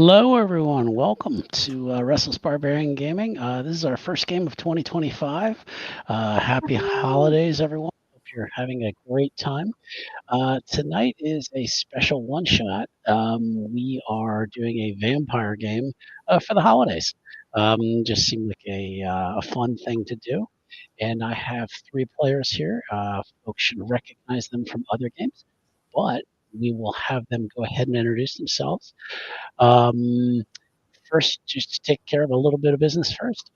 Hello, everyone. Welcome to Restless Barbarian Gaming. This is our first game of 2025. Happy holidays, everyone. Hope you're having a great time. Tonight is a special one shot. We are doing a vampire game for the holidays. Just seemed like a fun thing to do. And I have three players here. Folks should recognize them from other games, but we will have them go ahead and introduce themselves. Um, First, just to take care of a little bit of business first.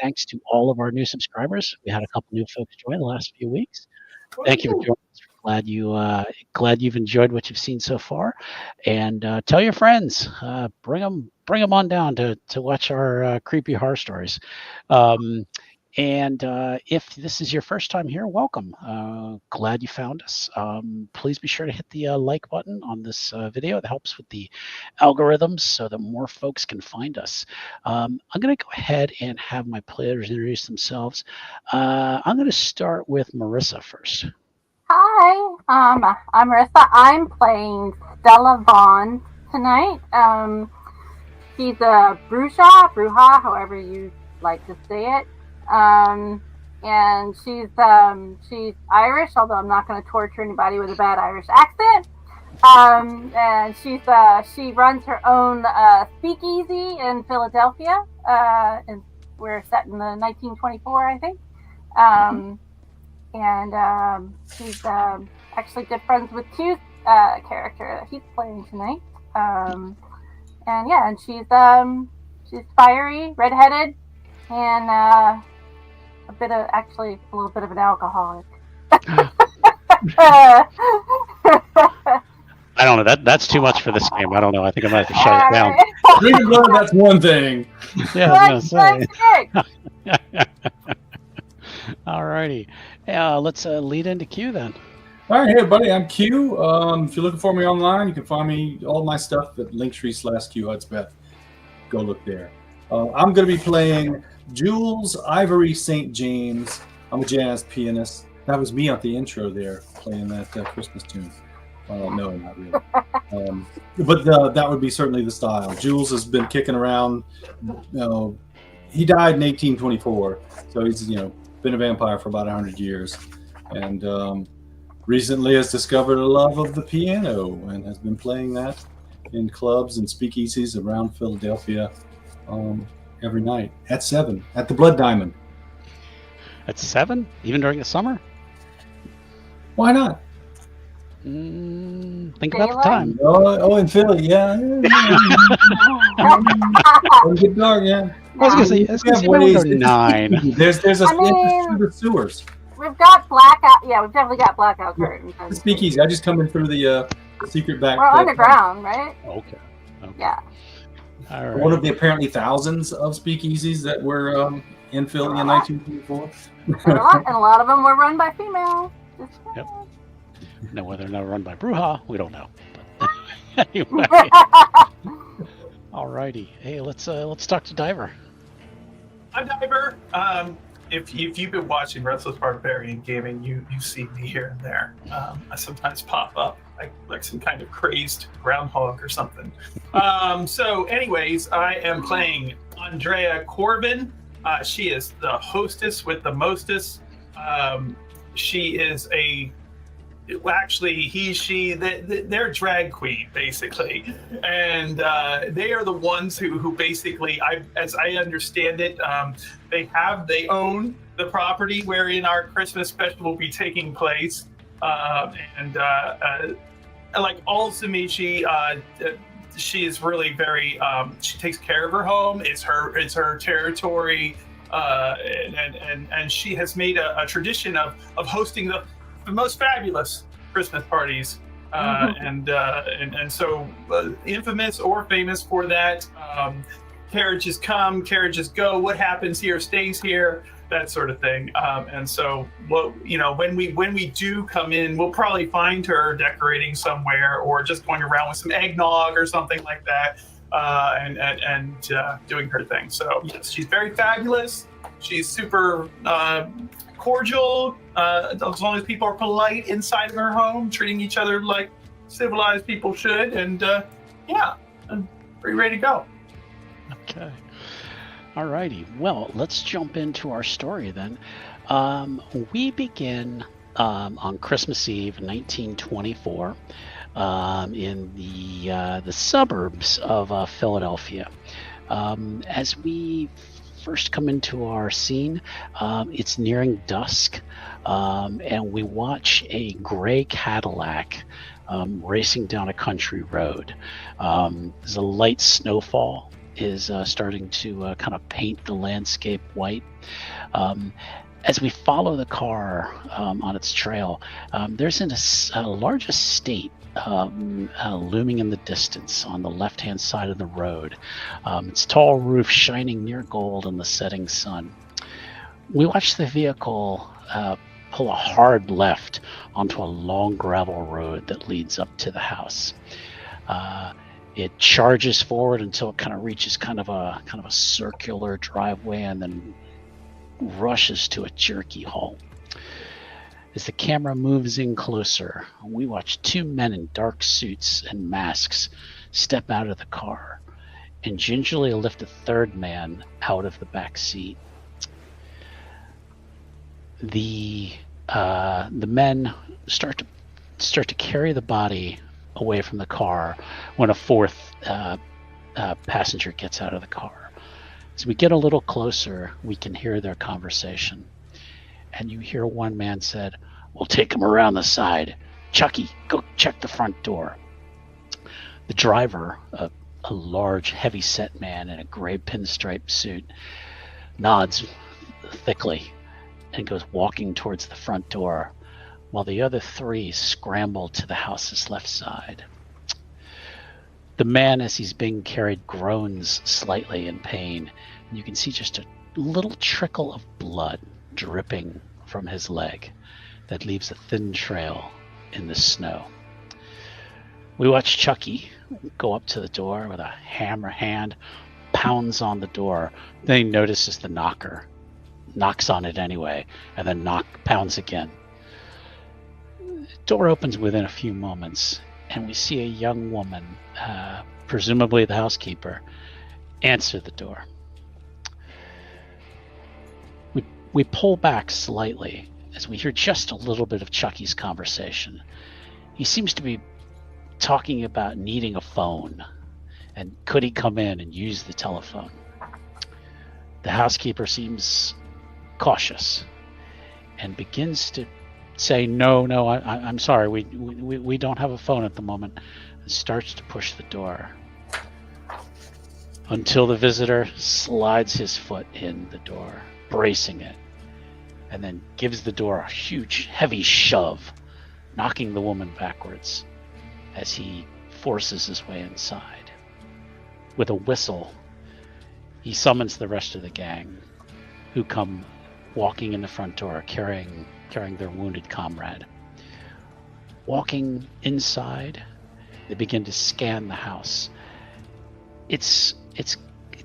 Thanks to all of our new subscribers. We had a couple new folks join the last few weeks. Thank you for joining us. Glad you've enjoyed what you've seen so far, and tell your friends. Bring them on down to watch our creepy horror stories. Um, and if this is your first time here, welcome. Glad you found us. Please be sure to hit the like button on this video. It helps with the algorithms so that more folks can find us. I'm going to go ahead and have my players introduce themselves. I'm going to start with Marissa first. Hi, I'm Marissa. I'm playing Stella Vaughn tonight. She's a bruja, however you like to say it. And she's Irish, although I'm not going to torture anybody with a bad Irish accent. And she runs her own speakeasy in Philadelphia. And we're set in the 1924, I think. And she's actually good friends with Q's character that he's playing tonight. And she's fiery, redheaded, and a little bit of an alcoholic. I don't know. That's too much for this game. I don't know. I think I might have to shut it down. Drinking blood, that's one thing. Yeah, I was gonna say. All righty. Let's lead into Q then. All right, hey everybody, I'm Q. If you're looking for me online, you can find me, all my stuff at linktree/Q Hudspeth. Go look there. I'm going to be playing Jules Ivory St. James. I'm a jazz pianist. That was me at the intro there, playing that Christmas tune. No, not really. But that would be certainly the style. Jules has been kicking around. He died in 1824, so he's been a vampire for about 100 years, and recently has discovered a love of the piano and has been playing that in clubs and speakeasies around Philadelphia every night at 7 at the Blood Diamond. At 7, even during the summer? Why not? Think about the time. Oh, in Philly, yeah. It'll get dark, yeah. I was gonna say 9. There's a through the sewers. We've got blackout. Yeah, we've definitely got blackout curtains. The speakeasy. I just come in through the secret back. We're underground, right? Okay. Yeah. All right. One of the apparently thousands of speakeasies that were in Philly in 1924. And a lot of them were run by females. Yep. Now, whether or not run by Bruja, we don't know. But anyway. All righty. Hey, let's talk to Diver. I'm Diver. If you've been watching Restless Barbarian Gaming, you see me here and there. I sometimes pop up like some kind of crazed groundhog or something. So anyways, I am playing Andrea Corbin. She is the hostess with the mostest. She is they're drag queen basically, and they are the ones who basically, as I understand it, they own the property wherein our Christmas special will be taking place, and like also she is really very she takes care of her home. It's her territory, and she has made a tradition of hosting the most fabulous Christmas parties, and so infamous or famous for that. Carriages come, carriages go. What happens here stays here. That sort of thing. And so, when we do come in, we'll probably find her decorating somewhere, or just going around with some eggnog or something like that, and doing her thing. So yes, she's very fabulous. She's super cordial, as long as people are polite inside of her home, treating each other like civilized people should, and Are you ready to go? Okay. Alrighty. Well, let's jump into our story then. We begin on Christmas Eve, 1924, in the suburbs of Philadelphia. As we first come into our scene, it's nearing dusk, and we watch a gray Cadillac racing down a country road. There's a light snowfall is starting to kind of paint the landscape white. As we follow the car on its trail, there's a large estate looming in the distance on the left-hand side of the road. Its tall roof shining near gold in the setting sun. We watch the vehicle pull a hard left onto a long gravel road that leads up to the house. It charges forward until it kind of reaches kind of a circular driveway and then rushes to a jerky halt. As the camera moves in closer, we watch two men in dark suits and masks step out of the car and gingerly lift a third man out of the back seat. The men start to carry the body away from the car when a fourth passenger gets out of the car. As we get a little closer, we can hear their conversation. And you hear one man said, "We'll take him around the side. Chucky, go check the front door." The driver, a large, heavy-set man in a gray pinstripe suit, nods thickly and goes walking towards the front door, while the other three scramble to the house's left side. The man, as he's being carried, groans slightly in pain. You can see just a little trickle of blood dripping from his leg that leaves a thin trail in the snow. We watch Chucky go up to the door with a hammer hand, pounds on the door. Then he notices the knocker, knocks on it anyway, and then pounds again. The door opens within a few moments, and we see a young woman, presumably the housekeeper, answer the door. We pull back slightly as we hear just a little bit of Chucky's conversation. He seems to be talking about needing a phone, and could he come in and use the telephone. The housekeeper seems cautious and begins to say, no, I'm sorry, we don't have a phone at the moment, and starts to push the door until the visitor slides his foot in the door, bracing it, and then gives the door a huge, heavy shove, knocking the woman backwards as he forces his way inside. With a whistle, he summons the rest of the gang, who come walking in the front door, carrying their wounded comrade. Walking inside, they begin to scan the house. It's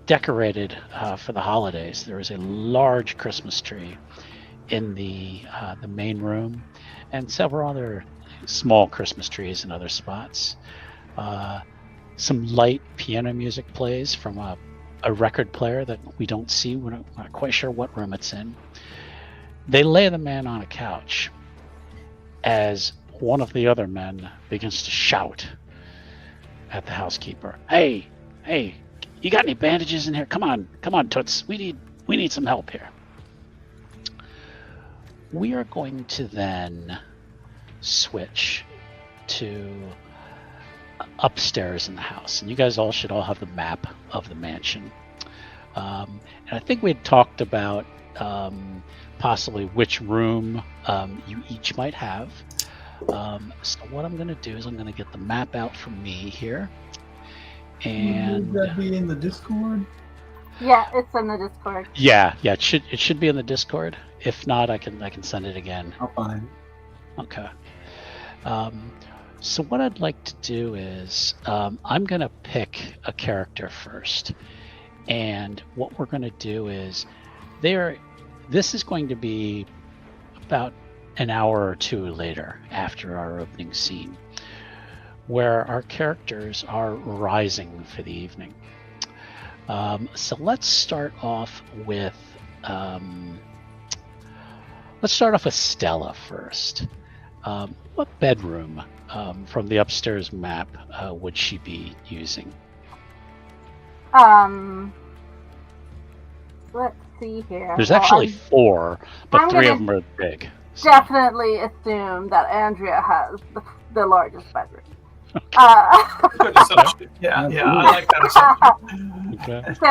decorated for the holidays. There is a large Christmas tree in the main room, and several other small Christmas trees in other spots. Some light piano music plays from a record player that we don't see. We're not quite sure what room it's in. They lay the man on a couch as one of the other men begins to shout at the housekeeper. Hey, you got any bandages in here? Come on, Toots. We need some help here. We are going to then switch to upstairs in the house, and you guys should all have the map of the mansion. And I think we had talked about possibly which room you each might have. So what I'm going to do is I'm going to get the map out from me here. And would that be in the Discord? Yeah, it's in the Discord. Yeah, it should be in the Discord. If not, I can send it again. I'll find. Okay. So what I'd like to do is I'm going to pick a character first. And what we're going to do is this is going to be about an hour or two later after our opening scene. where our characters are rising for the evening. So let's start off with Stella first. What bedroom from the upstairs map would she be using? Let's see here. There's actually 4, but I'm 3 of gonna them are big. So. definitely assume that Andrea has the largest bedroom. Good assumption. Yeah, I like that assumption. Okay. So,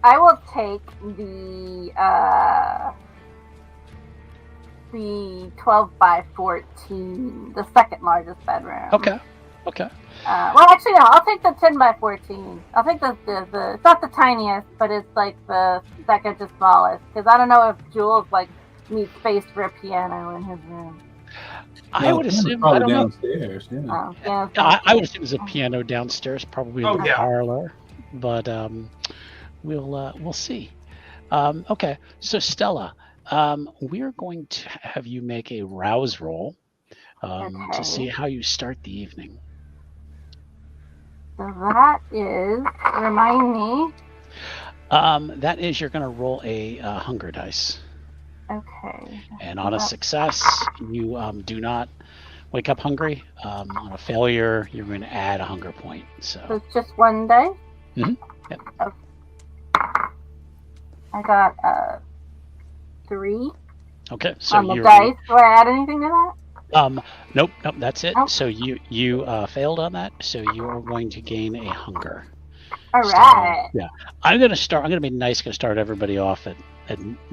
I will take the 12 by 14, the second largest bedroom. Okay. Well, actually, no. I'll take the 10 by 14. I'll take the it's not the tiniest, but it's like the second to smallest. Because I don't know if Jules needs space for a piano in his room. I would assume. Probably I don't know. downstairs. Yeah. I would assume there's a piano downstairs, probably in the parlor. But we'll see. Okay, so Stella, we're going to have you make a rouse roll to see how you start the evening. So that is, remind me. That is, you're going to roll a hunger dice. Okay. And on a success, you do not wake up hungry. On a failure, you're going to add a hunger point. So it's just one day? Mm-hmm. Yep. Okay. I got 3. Okay, so on the dice. Do I add anything to that? Nope, that's it. Oh. So you failed on that, so you are going to gain a hunger. All right. Yeah, I'm gonna be nice. Gonna start everybody off at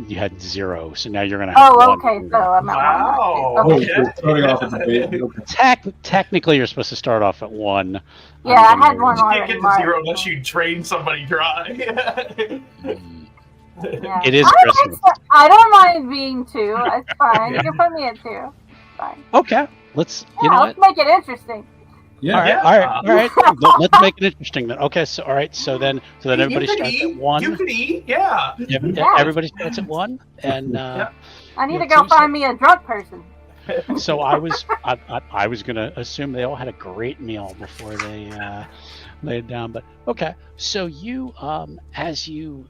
you had 0, so now you're gonna have 1 okay. hunger. So I'm at 1. Okay. Starting off at the Technically, you're supposed to start off at 1. Yeah, I had 1 You already. can't get to 0 unless you drain somebody dry. Yeah. It is Christmas. I don't mind being 2. It's fine. You can put me at 2. It's fine. Okay, let's. You know let's what? make it interesting. Yeah. All right. Let's make it interesting then. Okay, so all right. So then everybody starts at 1. You could eat, yeah. Everybody starts at 1, and I need to go find me a drunk person. So I was gonna assume they all had a great meal before they laid down, but okay. So you as you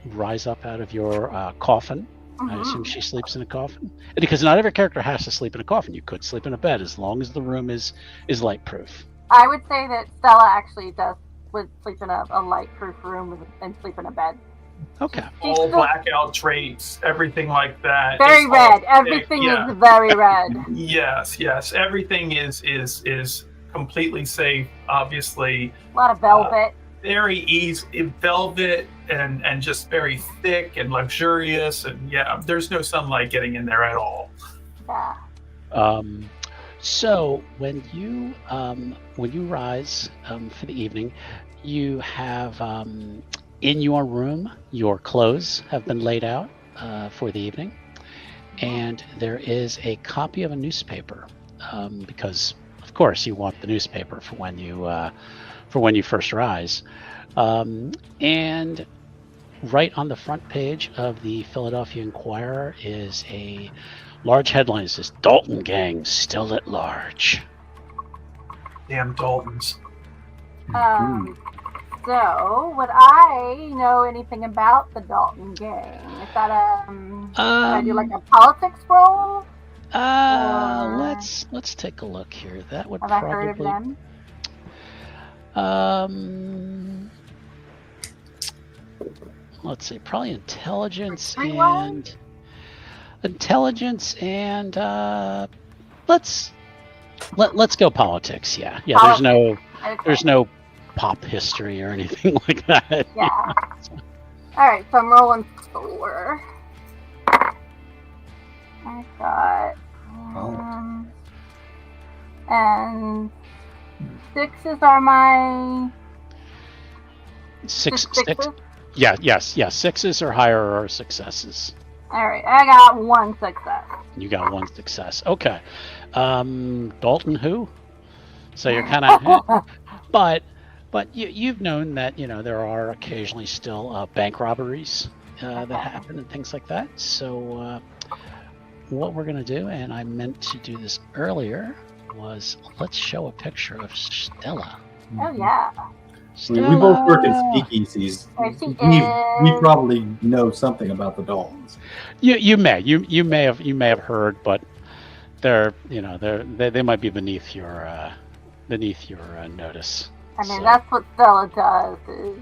rise up out of your coffin. I assume she sleeps in a coffin, because not every character has to sleep in a coffin. You could sleep in a bed as long as the room is light proof. I would say that Stella actually would sleep in a light proof room and sleep in a bed. Okay. All blackout drapes, everything like that. Very red. Everything is very red. Yes. Everything is completely safe. Obviously. A lot of velvet. Very easy, velvet and just very thick and luxurious, and there's no sunlight getting in there at all. Yeah. So when you rise for the evening, you have in your room your clothes have been laid out for the evening, and there is a copy of a newspaper because of course you want the newspaper for when you first rise, and right on the front page of the Philadelphia Inquirer is a large headline that says Dalton Gang still at large. Damn Daltons. So would I know anything about the Dalton Gang? Is that I do like a politics role? Let's take a look here. That would have probably. I heard of them? Let's see, probably intelligence Streetwise? and let's go politics. Yeah. Politics. There's no pop history or anything like that. Yeah. All right, so I'm rolling 4. I got and 6s are my Six. sixes? Yeah. 6s or higher are successes. All right, I got 1 success. You got 1 success. Okay. Dalton who? So you're kind of, but you've known that there are occasionally still bank robberies that happen and things like that. So what we're gonna do, and I meant to do this earlier, was let's show a picture of Stella. Oh yeah. I mean, we both work in speakeasies. There she We is. probably know something about the Daltons. You may have heard, but they might be beneath your notice. I mean, So, that's what Stella does. Is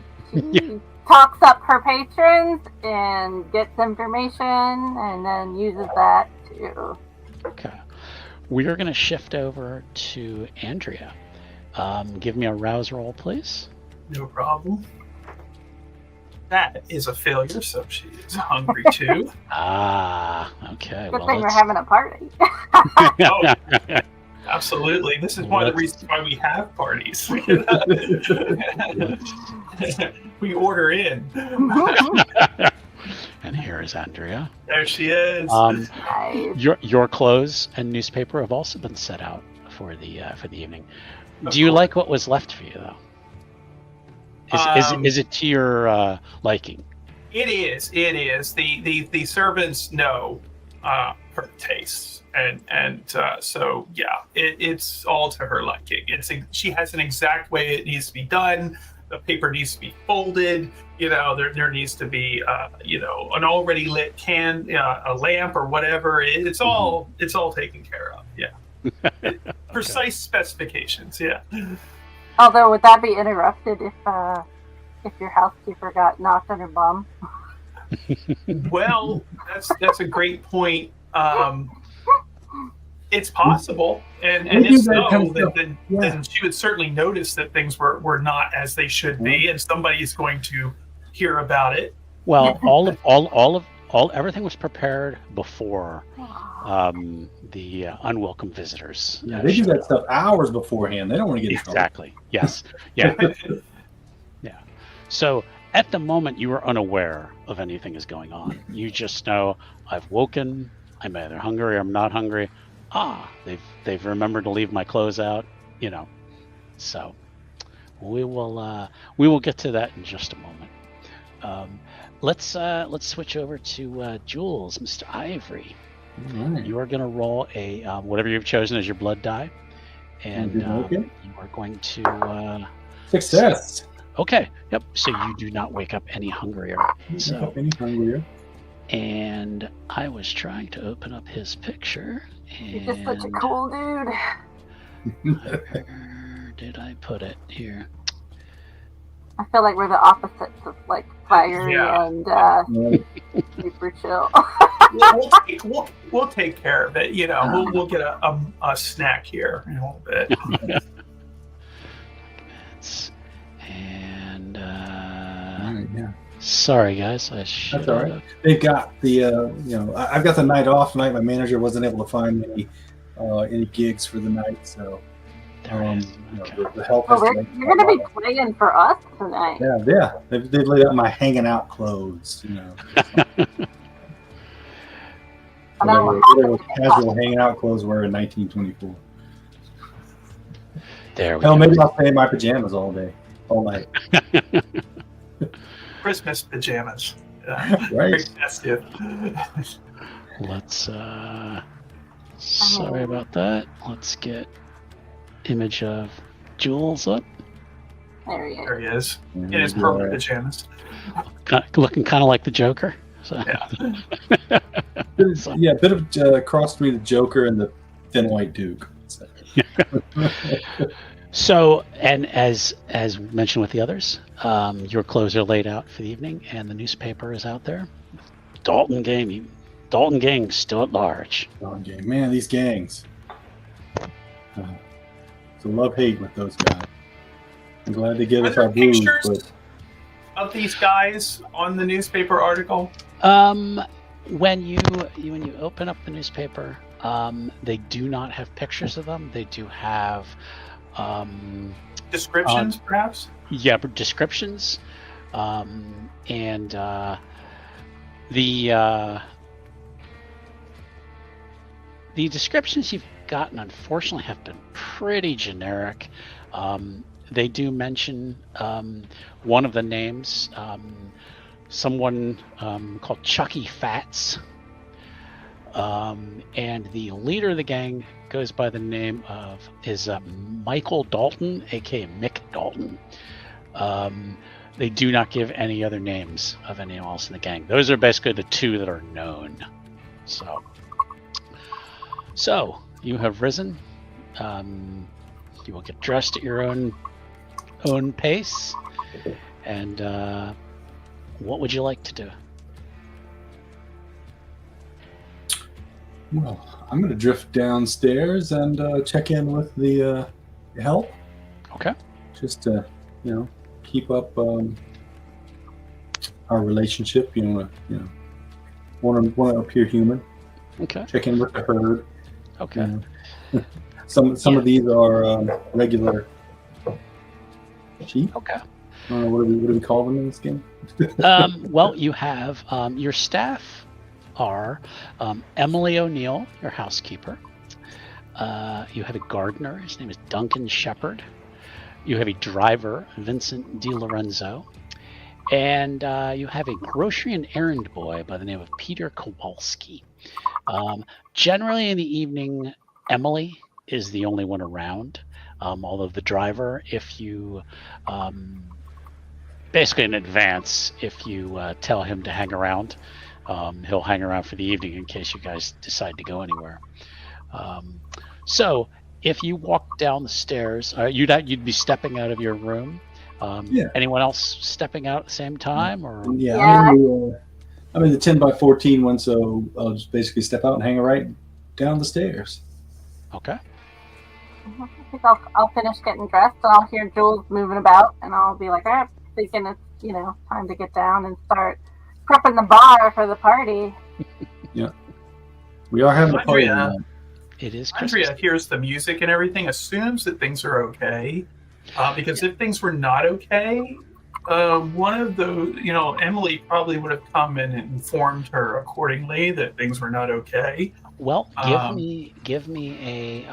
she talks up her patrons and gets information, and then uses that to. okay. We are going to shift over to Andrea. Give me a rouse roll, please. No problem. That is a failure, so she is hungry too. Ah, okay. Good Well, thing we're having a party. Oh, absolutely. This is one of the reasons why we have parties. We order in. And here is Andrea. There she is. Nice. Your clothes and newspaper have also been set out for the evening. Of Do you course. like what was left for you, though? Is it to your liking? It is. It is. The servants know her tastes, and so yeah, it's all to her liking. She has an exact way it needs to be done. The paper needs to be folded. There needs to be an already lit a lamp or whatever. It's all taken care of. Yeah. Precise specifications. Yeah. Although, would that be interrupted if your housekeeper got knocked on her bum? Well, that's a great point. It's possible, and We if do that kind so, of stuff. then she would certainly notice that things were not as they should be, and somebody is going to hear about it. Well, everything was prepared before the unwelcome visitors. Yeah, they do that stuff hours beforehand. They don't want to get in trouble. Exactly. Yes. Yeah. Yeah. So at the moment, you are unaware of anything is going on. You just know I've woken. I'm either hungry or I'm not hungry. They've remembered to leave my clothes out. So we will get to that in just a moment. Let's switch over to Jules, Mr. Ivory. All right. You are going to roll a whatever you've chosen as your blood die, and Okay. you are going to Success. okay. Yep. So you do not wake up any hungrier. So, Any hungrier? and I was trying to open up his picture, You're just such a and cool dude. where did I put it here? I feel like we're the opposites of like fiery Yeah. and Right. super chill. We'll take care of it. We'll get a snack here in a little bit. And All right, yeah. sorry guys, I should. That's all right. They got the I've got the night off tonight. My manager wasn't able to find any gigs for the night, so There it is. Okay. the help Well, has you're going to be playing for us tonight. Yeah. They've laid out my hanging out clothes. And I'm Whatever casual hanging out clothes were in 1924. There we Hell, go. maybe I'll stay in my pajamas all night. Christmas pajamas. Right. Very festive. Let's sorry about that. Let's get image of Jules up. There he is. There he is in his purple pajamas. Looking kind of like the Joker. So. Yeah. Yeah, a bit of cross between the Joker and the Thin White Duke. So, and as mentioned with the others, your clothes are laid out for the evening, and the newspaper is out there. Dalton gang still at large. Man, these gangs. It's a love-hate with those guys. I'm glad they give Are us there our booze, pictures but of these guys on the newspaper article? When you open up the newspaper, they do not have pictures of them. They do have Descriptions, perhaps? but descriptions, and the descriptions you've gotten, unfortunately, have been pretty generic. They do mention one of the names, someone called Chucky Fats. And the leader of the gang goes by the name of Michael Dalton, aka Mick Dalton. They do not give any other names of anyone else in the gang. Those are basically the two that are known. So you have risen. You will get dressed at your own pace. And what would you like to do? Well, I'm going to drift downstairs and check in with the help. Okay. Just to, keep up our relationship. Want to appear human. Okay. Check in with the herd. Okay. Some of these are regular sheep. Okay. I don't know, what do we call them in this game? Well, you have your staff are Emily O'Neill, your housekeeper. You have a gardener. His name is Duncan Shepard. You have a driver, Vincent DiLorenzo. And you have a grocery and errand boy by the name of Peter Kowalski. Generally in the evening, Emily is the only one around. Although the driver, if you basically in advance, if you tell him to hang around, he'll hang around for the evening in case you guys decide to go anywhere. So if you walk down the stairs, you'd be stepping out of your room. Yeah. Anyone else stepping out at the same time, or Yeah. I'm in the 10x14 one, so I'll just basically step out and hang right down the stairs. Okay. I think I'll finish getting dressed, and I'll hear Jules moving about, and I'll be like, I'm thinking it's time to get down and start prepping the bar for the party. Yeah, we are having a party. It is Christmas. Andrea hears the music and everything, assumes that things are okay, because if things were not okay, one of those, Emily probably would have come in and informed her accordingly that things were not okay. Well, give me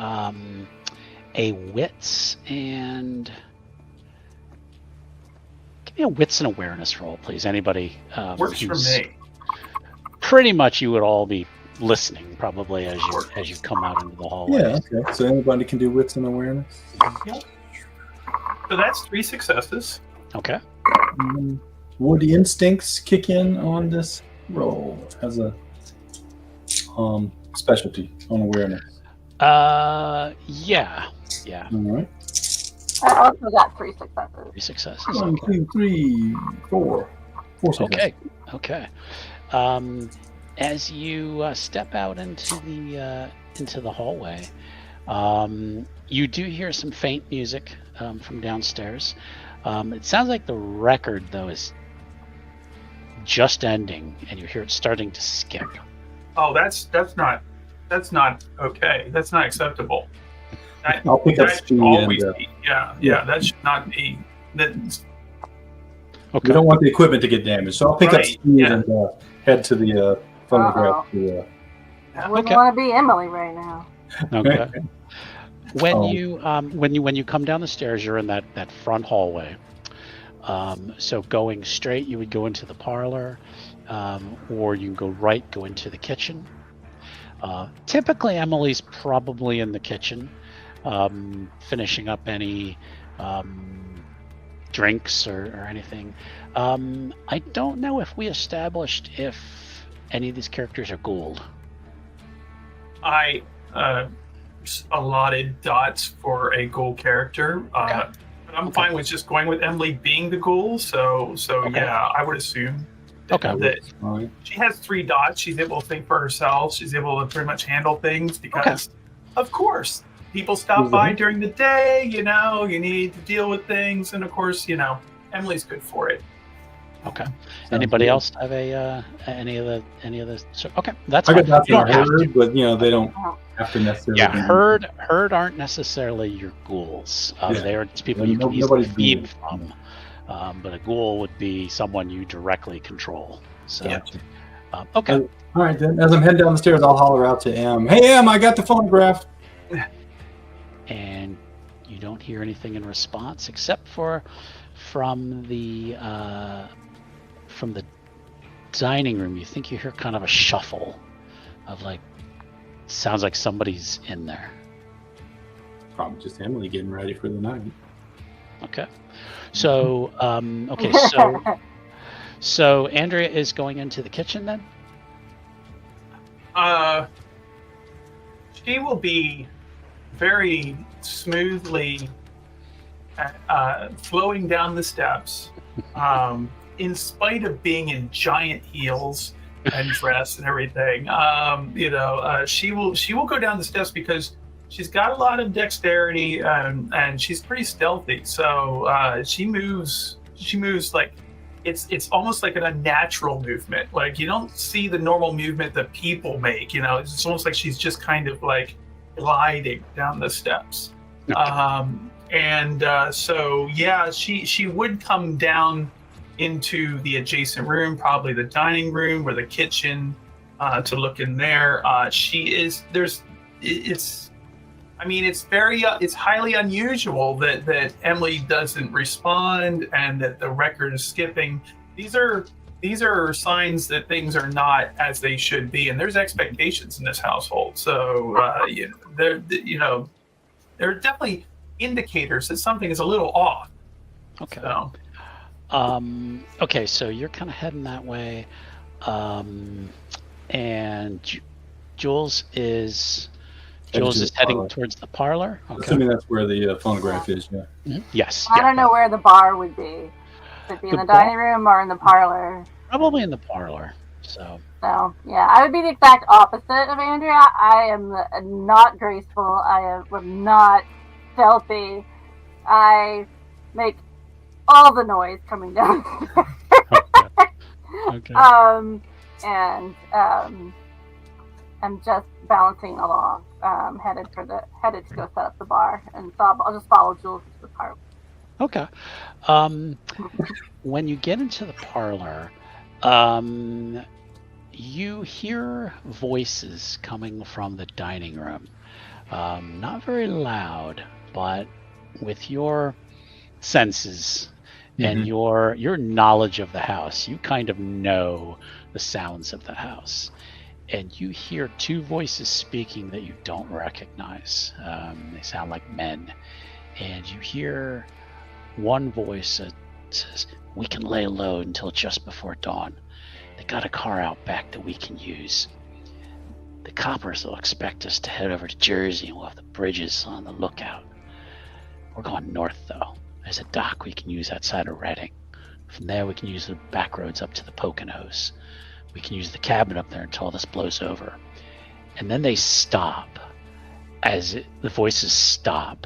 a wits and give me a wits and awareness roll, please. Anybody? Works for me. Pretty much, you would all be listening probably as you come out into the hallway. Yeah. Okay. So anybody can do wits and awareness. Yep. So that's 3 successes. Okay. Would the instincts kick in on this roll as a specialty on awareness? Yeah. All right. I also got 3 successes. 3 successes. 1, 2, 3, 4. 4 successes. Okay. As you step out into the hallway, you do hear some faint music from downstairs. It sounds like the record, though, is just ending, and you hear it starting to skip. Oh, that's not okay. That's not acceptable. I'll pick up speed. That should not be. Okay. We don't want the equipment to get damaged, so I'll pick up speed and head to the phonograph. I wouldn't want to be Emily right now. Okay. When you come down the stairs, you're in that front hallway. So going straight, you would go into the parlor, or you can go into the kitchen. Typically, Emily's probably in the kitchen, finishing up any drinks or anything. I don't know if we established if any of these characters are Gould. I allotted dots for a ghoul character. Okay. I'm fine with just going with Emily being the ghoul. So yeah, I would assume that she has 3 dots. She's able to think for herself. She's able to pretty much handle things because, of course, people stop by during the day. You need to deal with things, and of course, Emily's good for it. Okay. Anybody else have any of the? Okay, that's I fine. got You don't have herd, to. but they don't have to necessarily. Yeah, herd aren't necessarily your ghouls. They are just people you can easily feed from. But a ghoul would be someone you directly control. So, okay. All right, then. As I'm heading down the stairs, I'll holler out to Em. Hey, Em, I got the phonograph. And you don't hear anything in response except for from the dining room. You think you hear kind of a shuffle of like Sounds like somebody's in there. Probably just Emily getting ready for the night. Okay. So, so Andrea is going into the kitchen then? She will be very smoothly flowing down the steps, in spite of being in giant heels and dress and everything. She will go down the steps because she's got a lot of dexterity, and she's pretty stealthy. So she moves like it's almost like an unnatural movement. Like you don't see the normal movement that people make. It's almost like she's just kind of like gliding down the steps. So yeah, she would come down into the adjacent room, probably the dining room or the kitchen, to look in there. It's highly unusual that Emily doesn't respond and that the record is skipping. These are signs that things are not as they should be, and there's expectations in this household. So there are definitely indicators that something is a little off. Okay. So. Okay, so you're kind of heading that way, and Jules is heading towards the parlor. Okay. Assuming that's where the phonograph is. Yeah. Mm-hmm. Yes. I don't know where the bar would be. Would it be in the dining room or in the parlor? Probably in the parlor. So yeah, I would be the exact opposite of Andrea. I am not graceful. I am not stealthy. I make all the noise coming down. Okay. I'm just bouncing along, headed to go set up the bar, and so I'll just follow Jules to the parlor. Okay. When you get into the parlor, you hear voices coming from the dining room. Not very loud, but with your senses and your knowledge of the house, you kind of know the sounds of the house. And you hear two voices speaking that you don't recognize. They sound like men. And you hear one voice that says, "We can lay low until just before dawn. They got a car out back that we can use. The coppers will expect us to head over to Jersey, and we'll have the bridges on the lookout. We're going north, though. There's a dock we can use outside of Reading. From there, we can use the back roads up to the Poconos. We can use the cabin up there until this blows over." And then they stop. The voices stop.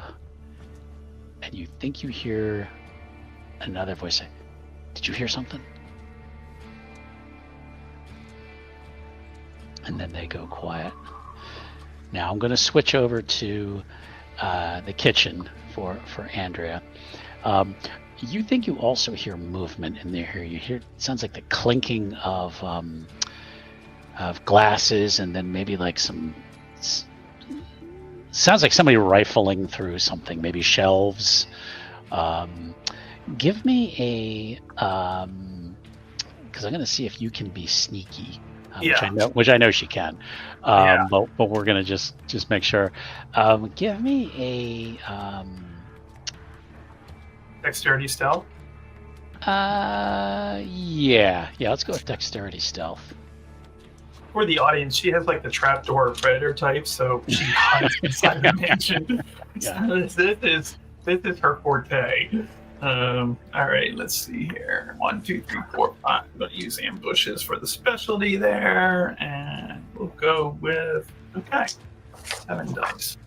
And you think you hear another voice say, "Did you hear something?" And then they go quiet. Now I'm going to switch over to the kitchen for Andrea. You think you also hear movement in there. You hear, it sounds like the clinking of glasses, and then maybe like sounds like somebody rifling through something, maybe shelves. Give me a, because I'm going to see if you can be sneaky, which I know she can. But we're going to just make sure. Give me a dexterity stealth. Yeah. Let's go with dexterity stealth. For the audience, she has like the trapdoor predator type, so she hides inside the mansion. Yeah. So this is her forte. All right, let's see here. 1, 2, 3, 4, 5. I'm going to use ambushes for the specialty there, and we'll go with 7 dice.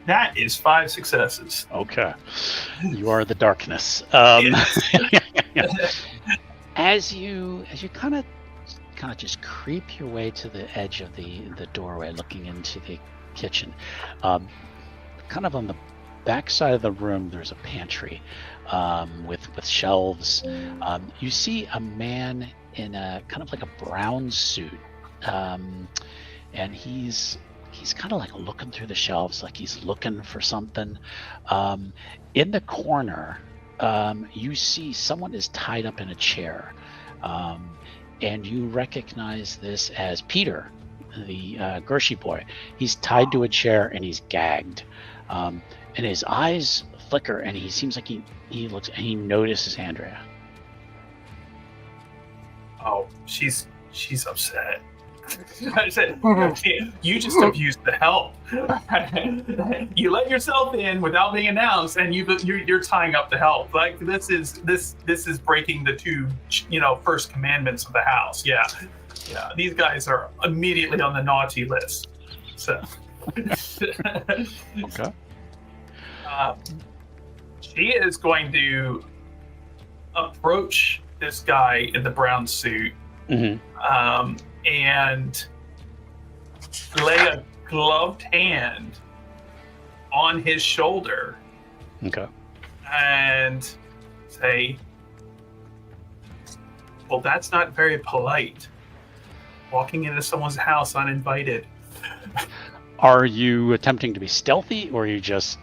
That is 5 successes. Okay, you are the darkness. As you kind of just creep your way to the edge of the doorway, looking into the kitchen, kind of on the back side of the room, there's a pantry with shelves. You see a man in a kind of like a brown suit, and he's kind of like looking through the shelves, like he's looking for something. In the corner, you see someone is tied up in a chair, and you recognize this as Peter, the Gershie boy. He's tied to a chair and he's gagged, and his eyes flicker, and he seems like he looks and he notices Andrea. Oh, she's upset. I said, you just abused the help. You let yourself in without being announced, and you're tying up the help. Like this is breaking the two, first commandments of the house. Yeah. These guys are immediately on the naughty list. So, Okay. She is going to approach this guy in the brown suit. Mm-hmm. And lay a gloved hand on his shoulder. Okay. And say, well, that's not very polite. Walking into someone's house uninvited. Are you attempting to be stealthy, or are you just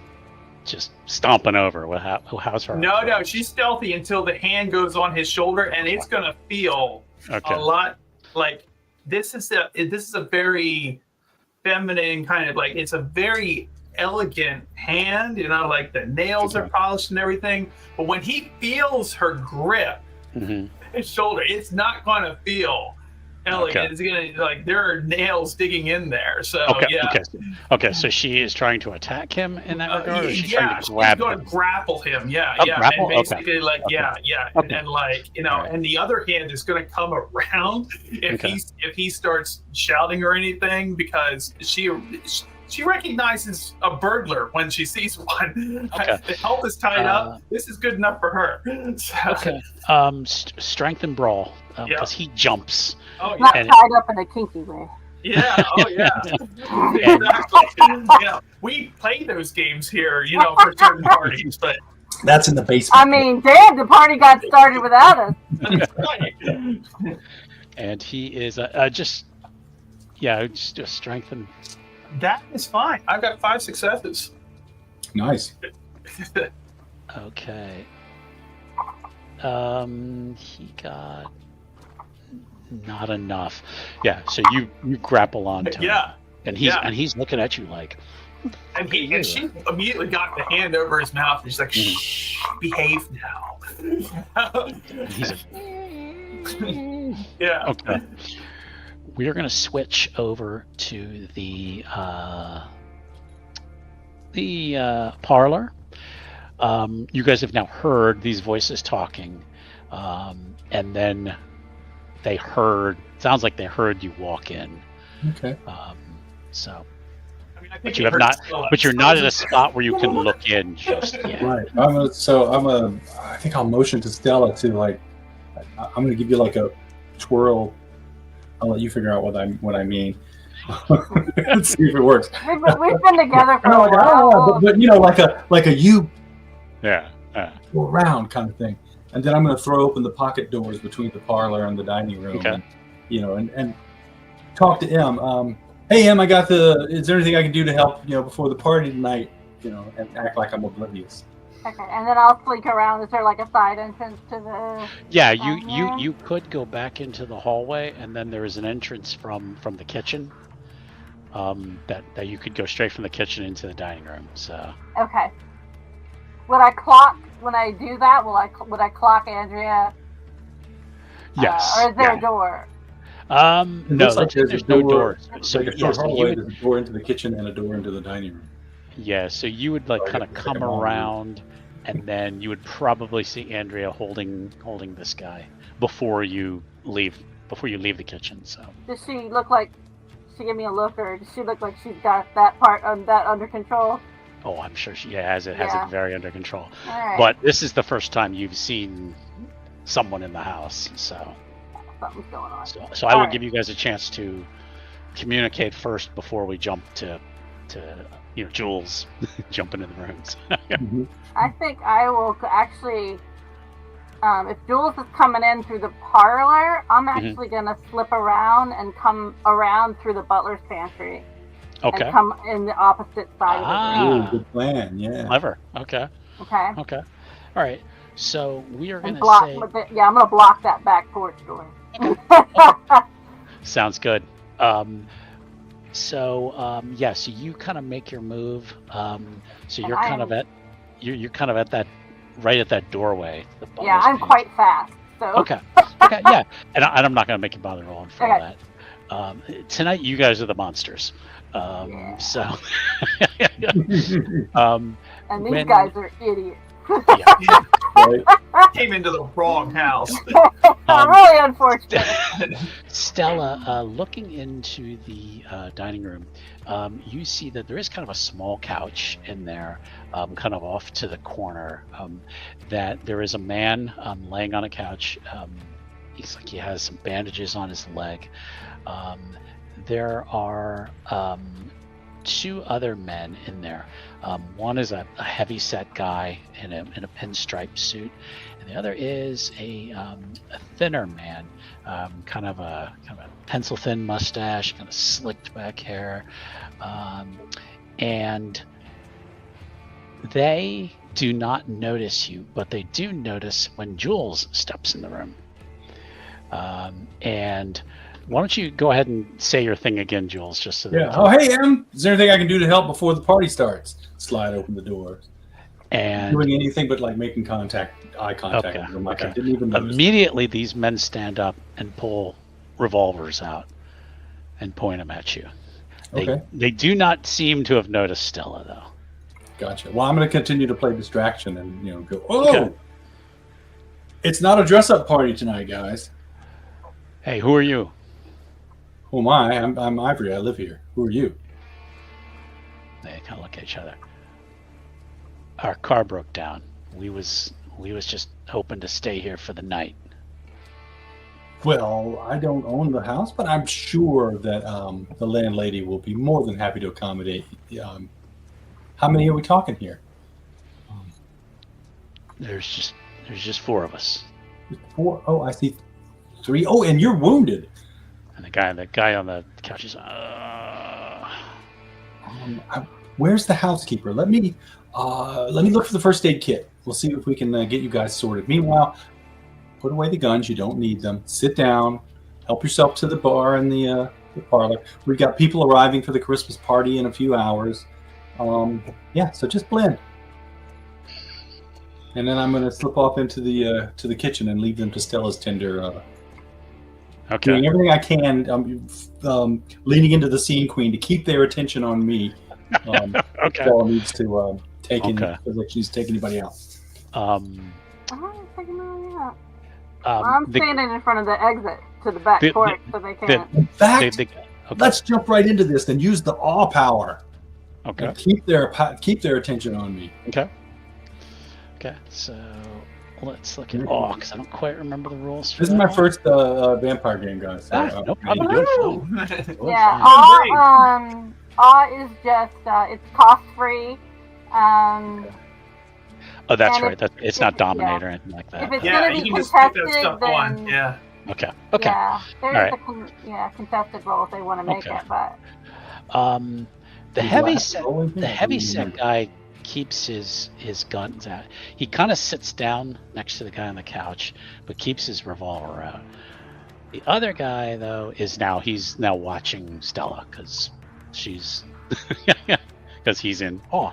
stomping over? How's her? No, she's stealthy until the hand goes on his shoulder, and it's gonna feel a lot like this is a very feminine kind of, like, it's a very elegant hand, like the nails are polished and everything. But when he feels her grip, his shoulder, it's not gonna feel elegant. It's gonna, like, there are nails digging in there. So Okay. So she is trying to attack him in that regard, or is she trying to she's grab going him? to grapple him. Grapple? And basically, Okay. and like, and the other hand is going to come around if he starts shouting or anything, because she recognizes a burglar when she sees one. The help is tied up. This is good enough for her. So, Strength and brawl, because he jumps. Oh, yeah. Not tied up in a kinky way. Yeah. Oh, yeah. Exactly. We play those games here, for certain parties, but that's in the basement. I mean, damn, the party got started without us. That's right. And he is just strength and. That is fine. I've got 5 successes. Nice. Okay. He got not enough. Yeah. So you grapple onto him. Yeah. And he's looking at you like. And she immediately got the hand over his mouth. And she's like, "Shh, behave now." He's like, yeah. Okay. We are going to switch over to the parlor. You guys have now heard these voices talking, and then sounds like they heard you walk in. Okay. So, I but you have not. But you're not at a spot where you can look in just yet. Right. I think I'll motion to Stella to, like, I'm going to give you like a twirl. I'll let you figure out what I mean. Let's see if it works. We've been together for a while. But like a you. Yeah. Go around kind of thing. And then I'm going to throw open the pocket doors between the parlor and the dining room. Okay. And talk to Em. Hey, Em, is there anything I can do to help, before the party tonight, and act like I'm oblivious. Okay, and then I'll sneak around. Is there like a side entrance to the? Yeah, you could go back into the hallway, and then there is an entrance from the kitchen. That you could go straight from the kitchen into the dining room. So. Okay. Would I clock when I do that? Would I clock Andrea? Yes. Or is there a door? No, there's no door. So there's a door into the kitchen and a door into the dining room. Yeah, so you would kind of come around, and then you would probably see Andrea holding this guy before you leave the kitchen. So does she look like she give me a look, or does she look like she's got that part that under control? Oh, I'm sure she has it very under control. All right. But this is the first time you've seen someone in the house, so something's going on. So I will give you guys a chance to communicate first before we jump to Jules jumping in the rooms. I think I will actually, if Jules is coming in through the parlor, I'm actually going to slip around and come around through the butler's pantry. Okay. And come in the opposite side of the room. Good plan, yeah. Clever. Okay. Okay. All right. So we are going to say... I'm going to block that back porch door. Sounds good. So you kind of make your move. So you're kind of at you're kind of at that right at that doorway. The Yeah, butler's I'm pantry. quite fast. So Okay. Yeah, and I'm not going to make you bother rolling for all that. Tonight, you guys are the monsters. Yeah. So, and these when- guys are idiots. Right? Came into the wrong house. Really unfortunate. Stella, looking into the dining room, you see that there is kind of a small couch in there, kind of off to the corner. That there is a man laying on a couch. He's like he has some bandages on his leg. There are two other men in there. One is a heavy-set guy in a pinstripe suit, and the other is a thinner man, kind of a pencil-thin mustache, kind of slicked back hair, and they do not notice you, but they do notice when Jules steps in the room. And why don't you go ahead and say your thing again, Jules, just so that Yeah. Oh, hey, Em. Is there anything I can do to help before the party starts? Slide open the doors. and Doing anything but like making eye contact. Okay, with them, like I okay. didn't even notice. Immediately these men stand up and pull revolvers out and point them at you. They do not seem to have noticed Stella, though. Gotcha. Well, I'm going to continue to play distraction and go. Oh, Okay. It's not a dress-up party tonight, guys. Hey, who are you? Who am I? I'm Ivory. I live here. Who are you? They kind of look at each other. Our car broke down. We was just hoping to stay here for the night. Well, I don't own the house, but I'm sure that the landlady will be more than happy to accommodate. How many are we talking here? There's just four of us. 4. Oh, I see 3. Oh, and you're wounded. And the guy on the couch is Where's the housekeeper? Let me look for the first aid kit. We'll see if we can get you guys sorted. Meanwhile, put away the guns. You don't need them. Sit down. Help yourself to the bar and the parlor. We've got people arriving for the Christmas party in a few hours. So just blend. And then I'm going to slip off into the kitchen and leave them to Stella's tender. okay. Doing everything I can, leaning into the scene queen to keep their attention on me. Okay. Stella needs to take Okay. she needs to take anybody out. Um, I'm the- standing in front of the exit to the back The- porch, so they can't. In fact, okay. let's jump right into this and use the awe power. Okay. And keep their attention on me. Okay. So let's look at because I don't quite remember the rules. For This is that my one. first vampire game, guys. So, No problem. You're fine. You're Yeah, fine. awe is just it's cost free. Oh, that's and right. It's not dominator or anything like that. If it's Yeah, gonna you be can just keep that contested, stuff on. then Yeah. Okay. yeah, there's All right. contested role if they want to make Okay. it, but The Do I heavy have to set roll anything? the heavy set guy keeps his guns out. He kind of sits down next to the guy on the couch, but keeps his revolver out. The other guy, though, he's now watching Stella because she's because he's in awe.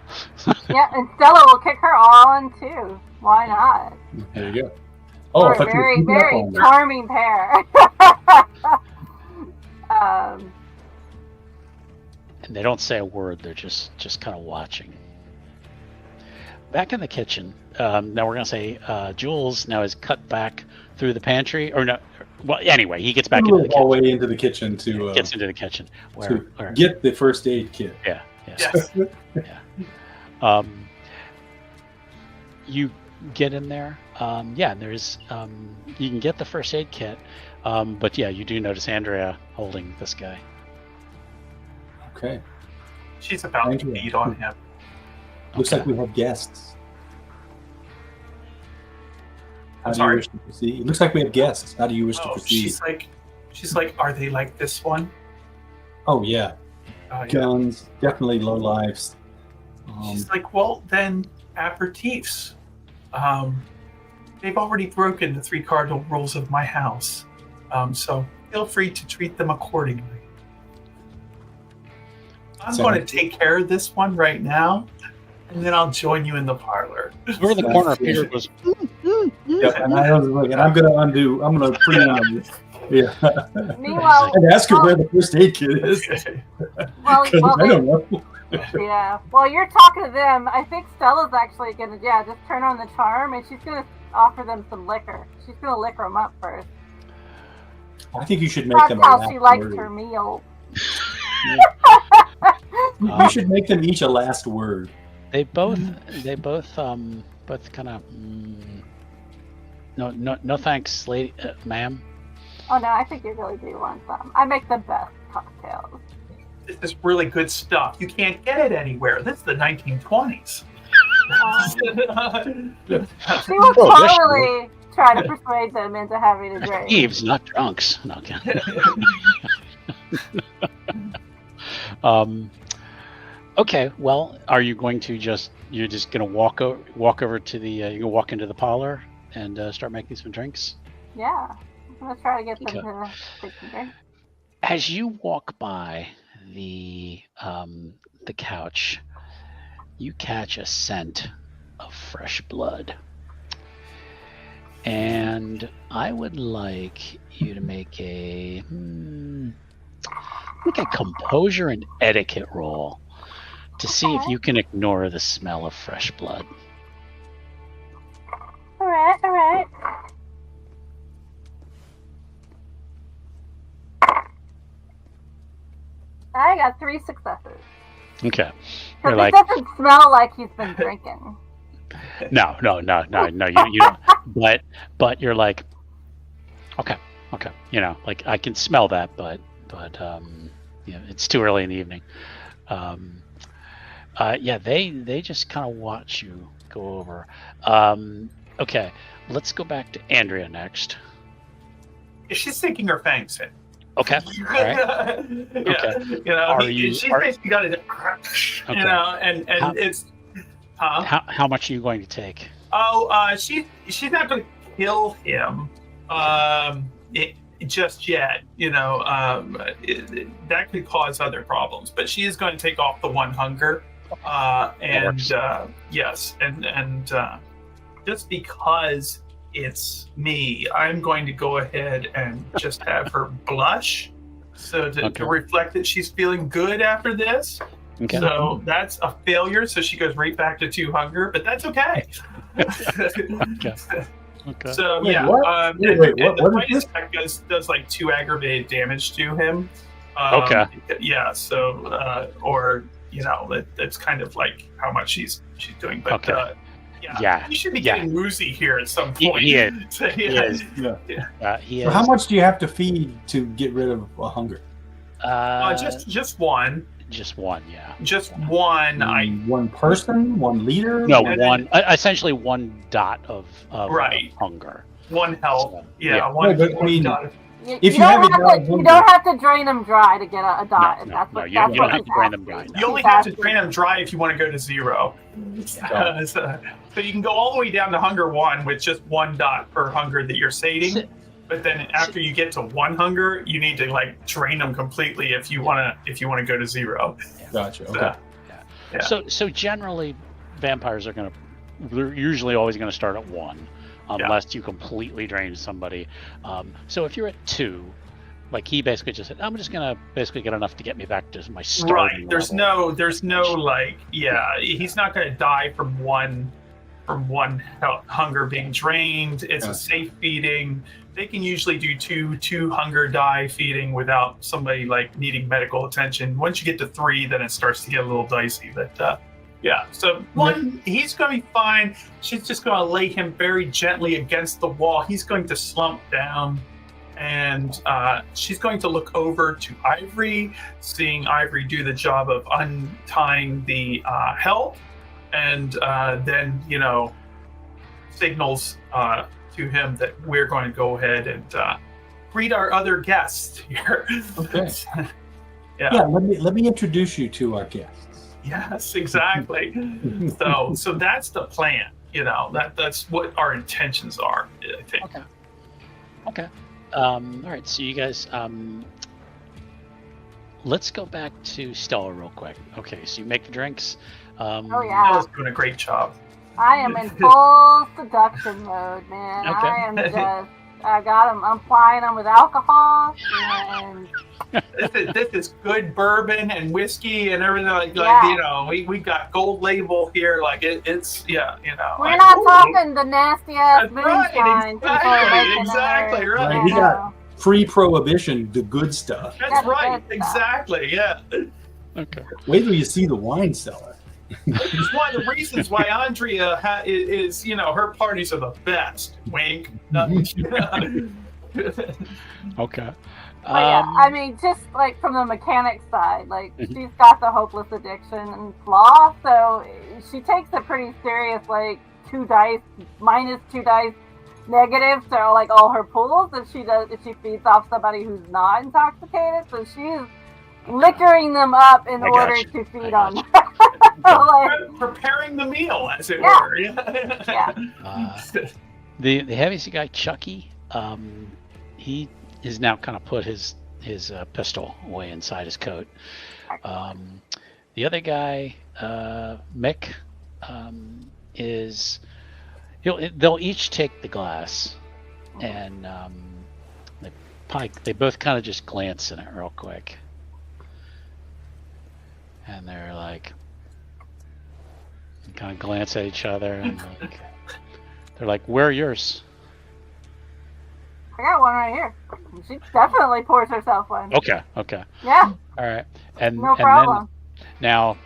yeah, and Stella will kick her on too. Why not? There you go. Oh, We're I thought a you were very, keeping up very on that. charming pair. And they don't say a word. They're just kind of watching. Back in the kitchen, now we're gonna say Jules now is cut back through the pantry, or no? Well, anyway, he gets back into the kitchen. Hallway into the kitchen to Gets into the kitchen where get the first aid kit. yeah. Yes. You get in there. There's you can get the first aid kit, but yeah, you do notice Andrea holding this guy. Okay. She's about Thank to you. beat on him. Looks like we have guests. How I'm do you sorry? wish to proceed? It looks like we have guests. How do you wish to Oh, proceed? she's like, are they like this one? Oh yeah, Oh, yeah. guns, definitely low lives. She's like, well, then aperitifs. They've already broken the 3 cardinal rules of my house. So feel free to treat them accordingly. I'm So- going to take care of this one right now, and then I'll join you in the parlor. Over the corner, Peter goes, Yep, and I'm gonna pre-number. Yeah. Meanwhile, And ask her where the first aid kit is. well, 'Cause I don't know. yeah. While you're talking to them, I think Stella's actually gonna, just turn on the charm, and she's gonna offer them some liquor. She's gonna liquor them up first. I think you should make That's them. how a she last likes word. her meal. You should make them each a last word. they both kind of, no thanks, lady, ma'am. Oh no, I think you really do want some. I make the best cocktails. This is really good stuff. You can't get it anywhere. This is the 1920s. She will totally try to persuade them into having a drink. Thieves, not drunks. No, okay. Okay. Well, are you going to you're just gonna walk over to the you gonna walk into the parlor and start making some drinks? Yeah, I'm gonna try to get them Okay. to take some drink. As you walk by the couch, you catch a scent of fresh blood. And I would like you to make a composure and etiquette roll to see if you can ignore the smell of fresh blood. All right. I got 3 successes. Okay. Because You're it like, doesn't smell like he's been drinking. no, you don't. But you're like, okay, like I can smell that, but it's too early in the evening. They just kind of watch you go over. Okay, let's go back to Andrea next. She's sinking her fangs in. Okay, all right. Okay. She's basically got it. Okay. And How- it's. How much are you going to take? She's not going to kill him. Just yet, that could cause other problems. But she is going to take off the 1 hunger, yes, and just because it's me, I'm going to go ahead and just have her blush, so to reflect that she's feeling good after this. Okay. So that's a failure. So she goes right back to 2 hunger, but that's okay. Okay. So Wait, yeah, what? and Wait, the what fight is attack does like 2 aggravated damage to him. Okay. Yeah. So that's kind of like how much she's doing. But Okay. yeah, you should be getting woozy here at some point. He is. So, He yeah. is. He So is. how much do you have to feed to get rid of a hunger? Just one. Just one, yeah. Just one. One person, 1 liter. No, And essentially 1 dot of Right. hunger. 1 health. So, Yeah. yeah. One. No, but I mean, dot. If you have a dot of you hunger- don't have to drain them dry to get a dot. No, That's no, what, you that's don't what have he's to drain them asking. dry. No. You only have to drain them dry if you want to go to 0. So you can go all the way down to hunger 1 with just 1 dot per hunger that you're sating. But then after you get to 1 hunger, you need to like drain them completely if you want to go to 0. Gotcha. Okay. Yeah. So generally, vampires they're usually always going to start at 1, unless you completely drain somebody. So if you're at 2, like he basically just said, I'm just going to basically get enough to get me back to my starting Right. There's level. no like, he's not going to die from one hunger being drained. It's a safe feeding. They can usually do two hunger die feeding without somebody like needing medical attention. Once you get to 3, then it starts to get a little dicey. But so 1, he's going to be fine. She's just going to lay him very gently against the wall. He's going to slump down, and she's going to look over to Ivory, seeing Ivory do the job of untying the help, and then signals to him that we're going to go ahead and greet our other guests here. Okay. Yeah. Let me introduce you to our guests. Yes, exactly. So that's the plan. That's what our intentions are, I think. Okay. All right, so you guys, let's go back to Stella real quick. Okay, so you make the drinks. Oh, yeah. Stella's doing a great job. I am in full seduction mode, man. Okay. I am just, I'm plying them with alcohol, and This is good bourbon and whiskey and everything like Yeah. you know, we got gold label here, like it's yeah, you know. we're like, not ooh. talking the nasty ass That's right, moonshine. people are making exactly there, right. Right, you we got- know. Pre-prohibition, the good stuff. That's That's right, good stuff. exactly, yeah. Okay. Wait till you see the wine cellar. It's one of the reasons why Andrea is, you know, her parties are the best. Wink. Okay. But yeah, I mean, just like from the mechanic side, like Mhm. she's got the hopeless addiction and flaw, so she takes it pretty serious, like minus two dice negative to like all her pools if she feeds off somebody who's not intoxicated. So she's liquoring them up in I order got you. to feed I on got them. Like, Preparing the meal, as it Yeah. were. Yeah. The heaviest guy, Chucky, he is now kind of put his pistol away inside his coat. The other guy, Mick, they'll each take the glass, and they both kind of just glance in it real quick, and they're like, kind of glance at each other, and like, they're like, "Where are yours?" I got one right here. She definitely pours herself one. Okay. Yeah, All right. And no and problem. then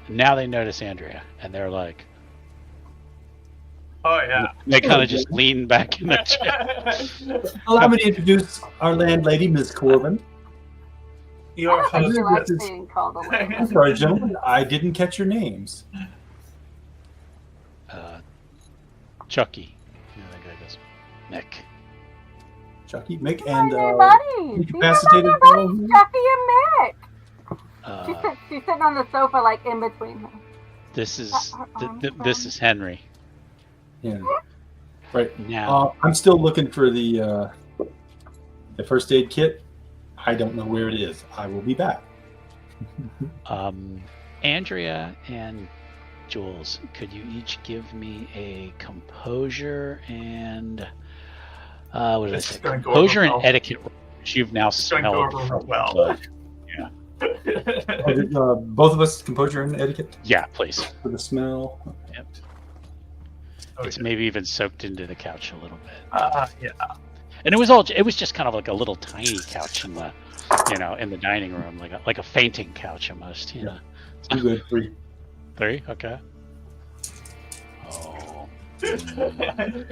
now they notice Andrea, and they're like, Oh yeah. they kind of just lean back in the chair. Allow me to introduce our landlady, Ms. Corbin. Your I husband- she likes this is- being called a lady. I'm sorry, gentlemen. I didn't catch your names. Chucky. And the guy goes, Nick. Chucky, Mick, These are and my buddies. incapacitated These are my fellow. buddies, Chucky and Mick. Uh, She's sitting on the sofa, like in between them. this is her this is Henry. Yeah. Right. Now, I'm still looking for the first aid kit. I don't know where it is. I will be back. Andrea and Jules, could you each give me a composure and what did I It's say? gonna go Composure over and well. etiquette, which you've now It's going to go smelled over from well. Both of us, composure and etiquette Yeah, please. for the smell. Yep. Oh, It's maybe even soaked into the couch a little bit. yeah. And it was just kind of like a little tiny couch in the in the dining room, like a fainting couch almost, you know. Too good. 3. 3, okay. Oh,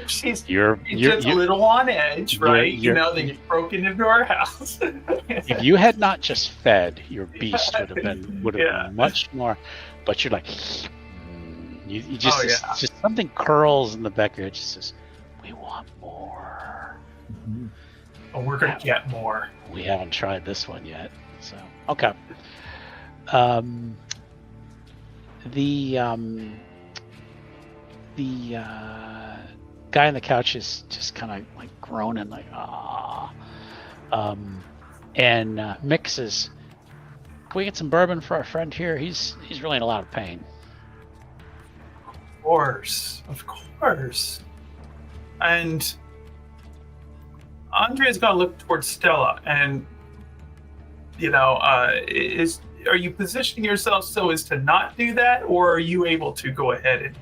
She's you're just a little on edge, right? You you're- know, they broken into our house. if you had not just fed, your beast would have been Yeah. much more. But you're like, you just Oh, yeah. just something curls in the back of your head. Just says, we want more. Oh, we're going to get more. We haven't tried this one yet, so okay. The guy on the couch is just kind of like groaning, like ah. And Mick says, "Can we get some bourbon for our friend here? He's really in a lot of pain." Of course. And Andrea's going to look towards Stella, and are you positioning yourself so as to not do that, or are you able to go ahead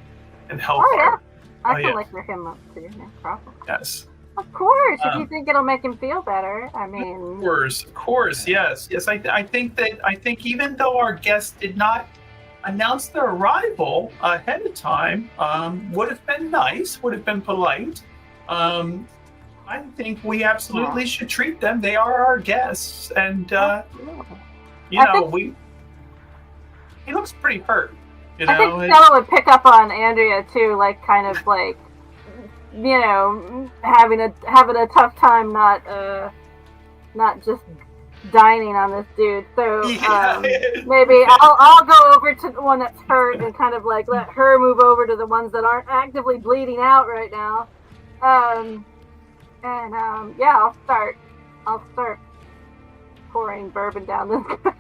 and help Oh, yeah. her? I Oh, can yeah. liquor him up too, no problem. Yes. Of course, if you Um, think it'll make him feel better. I Of mean, course, yes. I think even though our guests did not announce their arrival ahead of time, would have been nice, would have been polite. I think we absolutely should treat them. They are our guests, and he looks pretty hurt. I think Stella would pick up on Andrea too, like kind of like, having a tough time not just dining on this dude. So maybe I'll go over to the one that's hurt and kind of like let her move over to the ones that aren't actively bleeding out right now. And yeah, I'll start pouring bourbon down this guy's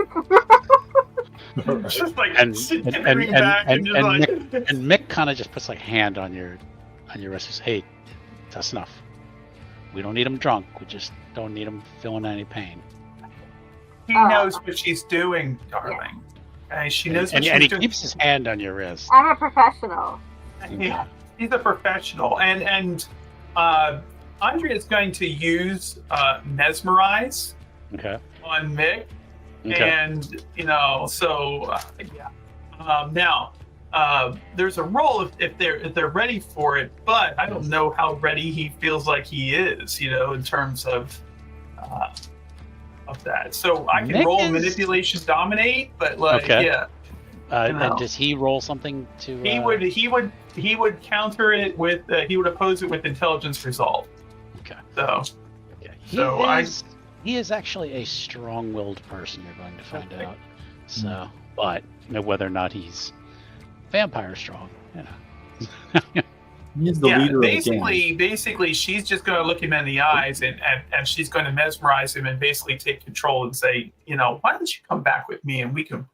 Just like And tipping back and just like. And Mick kind of just puts like a hand on your wrist. Says, "Hey, that's enough. We don't need him drunk. We just don't need him feeling any pain." He knows what she's doing, darling. And she knows what she's and he doing. keeps his hand on your wrist. I'm a professional. Yeah, he's a professional, and Andrea is going to use mesmerize Okay. on Mick, Okay. and so yeah. Now there's a role if they're ready for it, but I don't know how ready he feels like he is, in terms of that. So I can Mick roll is- manipulation dominate, but like Okay. yeah. And does he roll something to? He would counter it with he would oppose it with intelligence resolve. Okay. So Okay. So he is actually a strong-willed person. You're going to find Okay. out. So, but whether or not he's vampire strong, He's the leader of the basically she's just going to look him in the eyes and she's going to mesmerize him and basically take control and say, why don't you come back with me and we can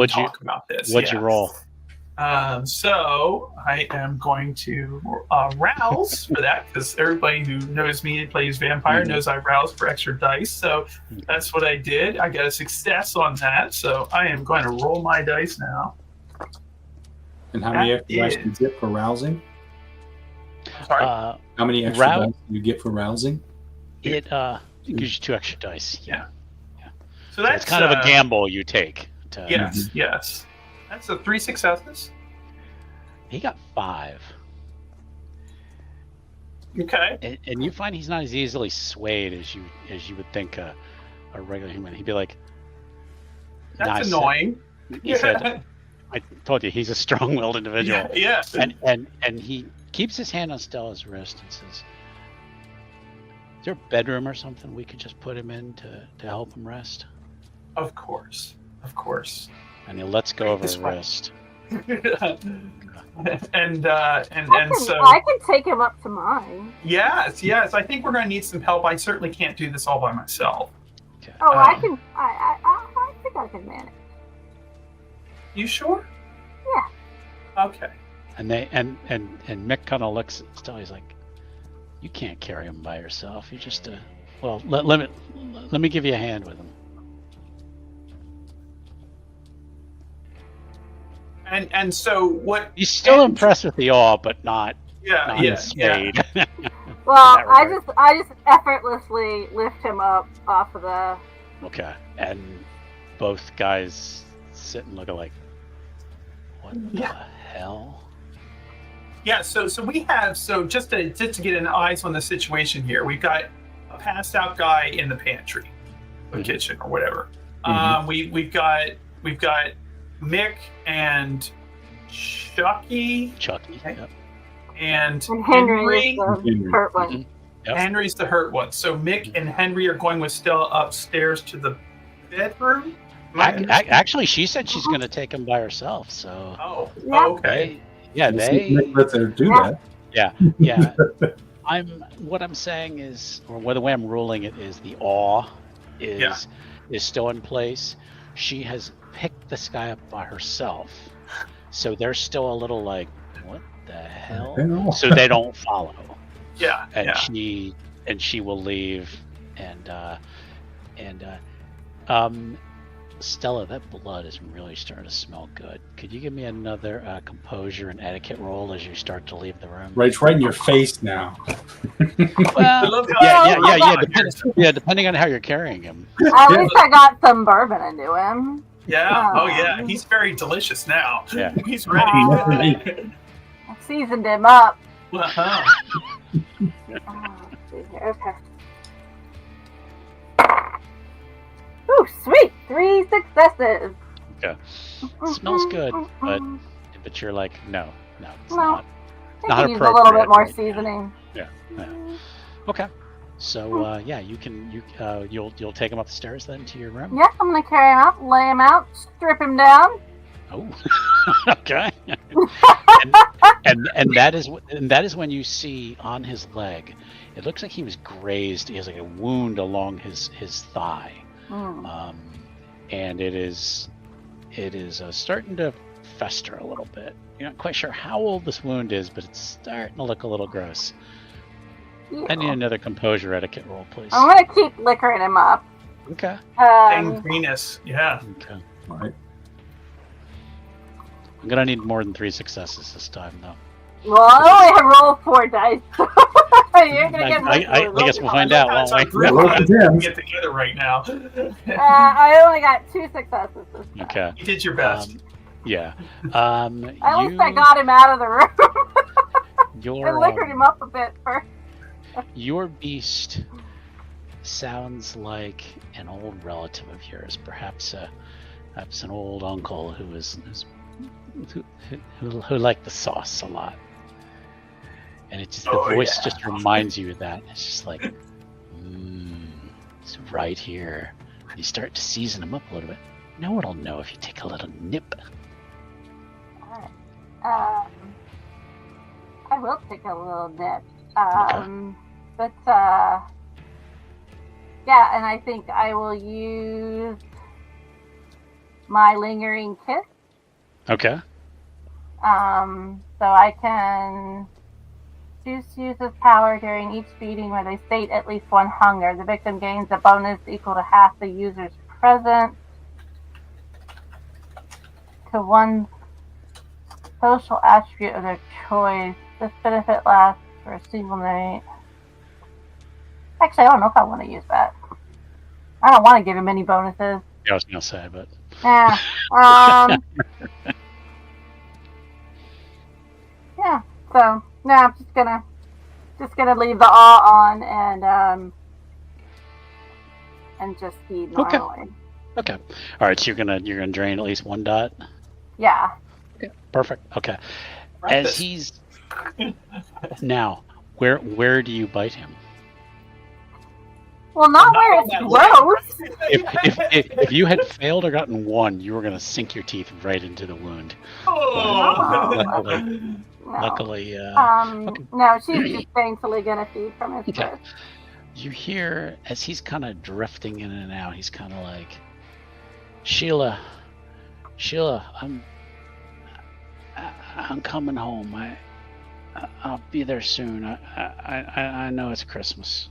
talk about this. What'd you roll? So I am going to rouse for that because everybody who knows me and plays vampire knows I rouse for extra dice. So that's what I did. I got a success on that. So I am going to roll my dice now. And how many extra dice That do you get for rousing? Sorry. How many extra dice do you get for rousing? It gives you 2 extra dice. Yeah. So that's It's kind of a gamble you take. Yes. That's 3 successes. He got 5. Okay. And you find he's not as easily swayed as you would think a regular human. He'd be like, That's annoying. He said, I told you he's a strong-willed individual. Yeah. And he keeps his hand on Stella's wrist and says, "Is there a bedroom or something we could just put him in to help him rest?" Of course. And he lets go of her This way. wrist. and so I can take him up to mine. yes, I think we're going to need some help. I certainly can't do this all by myself. Okay. Oh, I can. I think I can manage. You sure? Yeah. Okay. And Mick kind of looks at Stella. He's like, "You can't carry him by yourself. You just well, let me give you a hand with him." And so what? He's still impressed with the awe, but not Yeah. swayed. Well, that I regard. just effortlessly lift him up off of the. Okay, and both guys sit and look like, "What the hell?" Yeah. So we have just to get an eyes on the situation here. We've got a passed out guy in the pantry, the kitchen or whatever. We've got Mick and Chucky. Yep. And Henry is the hurt one. Yep. Henry's the hurt one. So Mick and Henry are going with Stella upstairs to the bedroom. Actually, she said she's going to take him by herself. So. Yeah. Okay. They let her do that. Yeah. What I'm saying is, or the way I'm ruling it is, the awe is still in place. She has picked this guy up by herself, so they're still a little like, "What the hell?" So they don't follow. Yeah. And she will leave, and Stella, that blood is really starting to smell good. Could you give me another composure and etiquette roll as you start to leave the room? Right, it's right in your face now. Well, depending on how you're carrying him. At least I got some bourbon into him. Yeah. Oh yeah. He's very delicious now. Yeah. He's ready. I seasoned him up. Uh-huh. Let's see here. Okay. Ooh, sweet! 3 successes. Okay. It smells good, but you're like, no, it's No. not. I Not can use a little bit more appropriate right now. seasoning. Yeah. Okay. So you'll take him up the stairs then to your room. Yeah, I'm gonna carry him up, lay him out, strip him down, Oh, okay. and that is when you see on his leg, it looks like he was grazed. He has like a wound along his thigh, and it is starting to fester a little bit. You're not quite sure how old this wound is, but it's starting to look a little gross. I need another composure etiquette roll, please. I'm gonna keep liquoring him up. Okay. Angriness, yeah. Okay. All right. I'm gonna need more than 3 successes this time, though. Well, I only have rolled 4 dice. You're gonna get I guess we'll find out, won't we? Get together right now. I only got 2 successes this time. Okay. You did your best. Yeah. At least I got him out of the room. I liquored him up a bit first. Your beast sounds like an old relative of yours, perhaps an old uncle who liked the sauce a lot, and it's just the voice just reminds you of that. It's just like, it's right here. You start to season them up a little bit. No one will know if you take a little nip. I will take a little nip. But yeah, and I think I will use my lingering kiss. Okay. So I can use this power during each feeding where they state at least 1 hunger. The victim gains a bonus equal to half the user's present to 1 social attribute of their choice. This benefit lasts for a single night. Actually, I don't know if I want to use that. I don't want to give him any bonuses. Yeah, I was gonna say, but yeah. Yeah. So no, I'm just gonna leave the awe on and just feed normally. Okay. All right. So you're gonna drain at least 1 dot. Yeah. Okay. Perfect. Okay. As he's now, where do you bite him? Well, not where it's gross. If you had failed or gotten 1, you were going to sink your teeth right into the wound. Luckily, no, she's just thankfully going to feed from his birth. You hear, as he's kind of drifting in and out, he's kind of like, Sheila, I'm coming home. I'll be there soon. I know it's Christmas.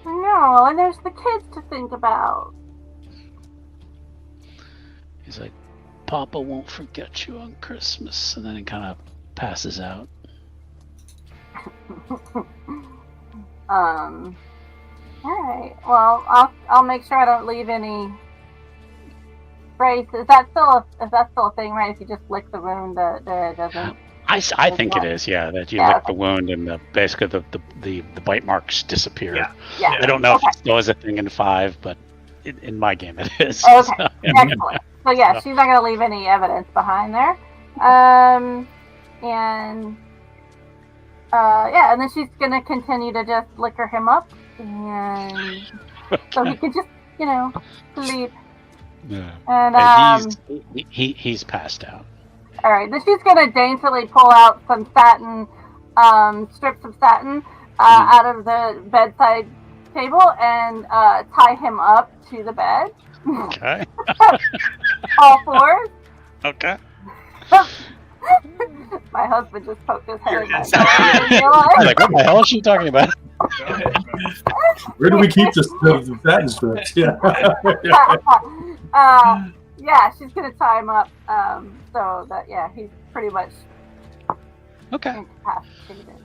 No, and there's the kids to think about. He's like, Papa won't forget you on Christmas, and then he kind of passes out. All right. Well, I'll make sure I don't leave any trace. Is that still a thing, right? If you just lick the wound, that it doesn't. I think it is, yeah. That you lick the wound and basically the bite marks disappear. Yeah. I don't know if it still is a thing in 5, but in my game it is. Okay, so, excellent. So yeah, she's not going to leave any evidence behind there. And then she's going to continue to just liquor him up, and so he can just sleep. Yeah. And he's passed out. All right, then she's going to daintily pull out some satin, strips of satin out of the bedside table and tie him up to the bed. Okay. All 4. Okay. My husband just poked his head in my I'm like, what the hell is she talking about? Where do we keep the satin strips? Yeah, she's gonna tie him up so that he's pretty much incapacitated.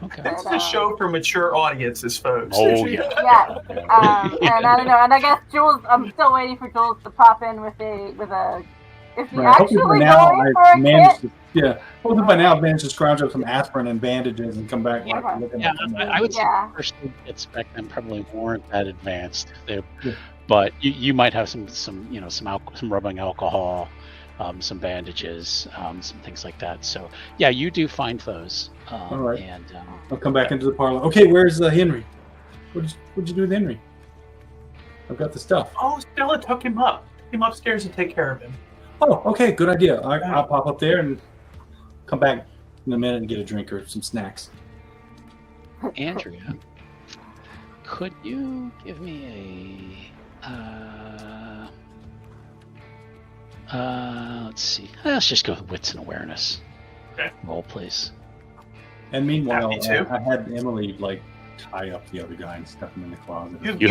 Okay. This is a show for mature audiences, folks. Oh yeah. Yeah. And I don't know. And I guess Jules, I'm still waiting for Jules to pop in with a. Is he actually going for a kit? Hopefully by now I've managed to scrounge up some aspirin and bandages and come back. I would say first kits back then probably weren't that advanced. But you might have some rubbing alcohol, some bandages, some things like that. So yeah, you do find those. All right. And I'll come back into the parlor. Okay, where's Henry? What'd you do with Henry? I've got the stuff. Oh, Stella took him up. him upstairs and take care of him. Oh, okay, good idea. I'll pop up there and come back in a minute and get a drink or some snacks. Andrea, could you give me let's see. Let's just go with wits and awareness. Okay. Roll, please. And meanwhile, Happy to. I had Emily like tie up the other guy and stuff him in the closet. You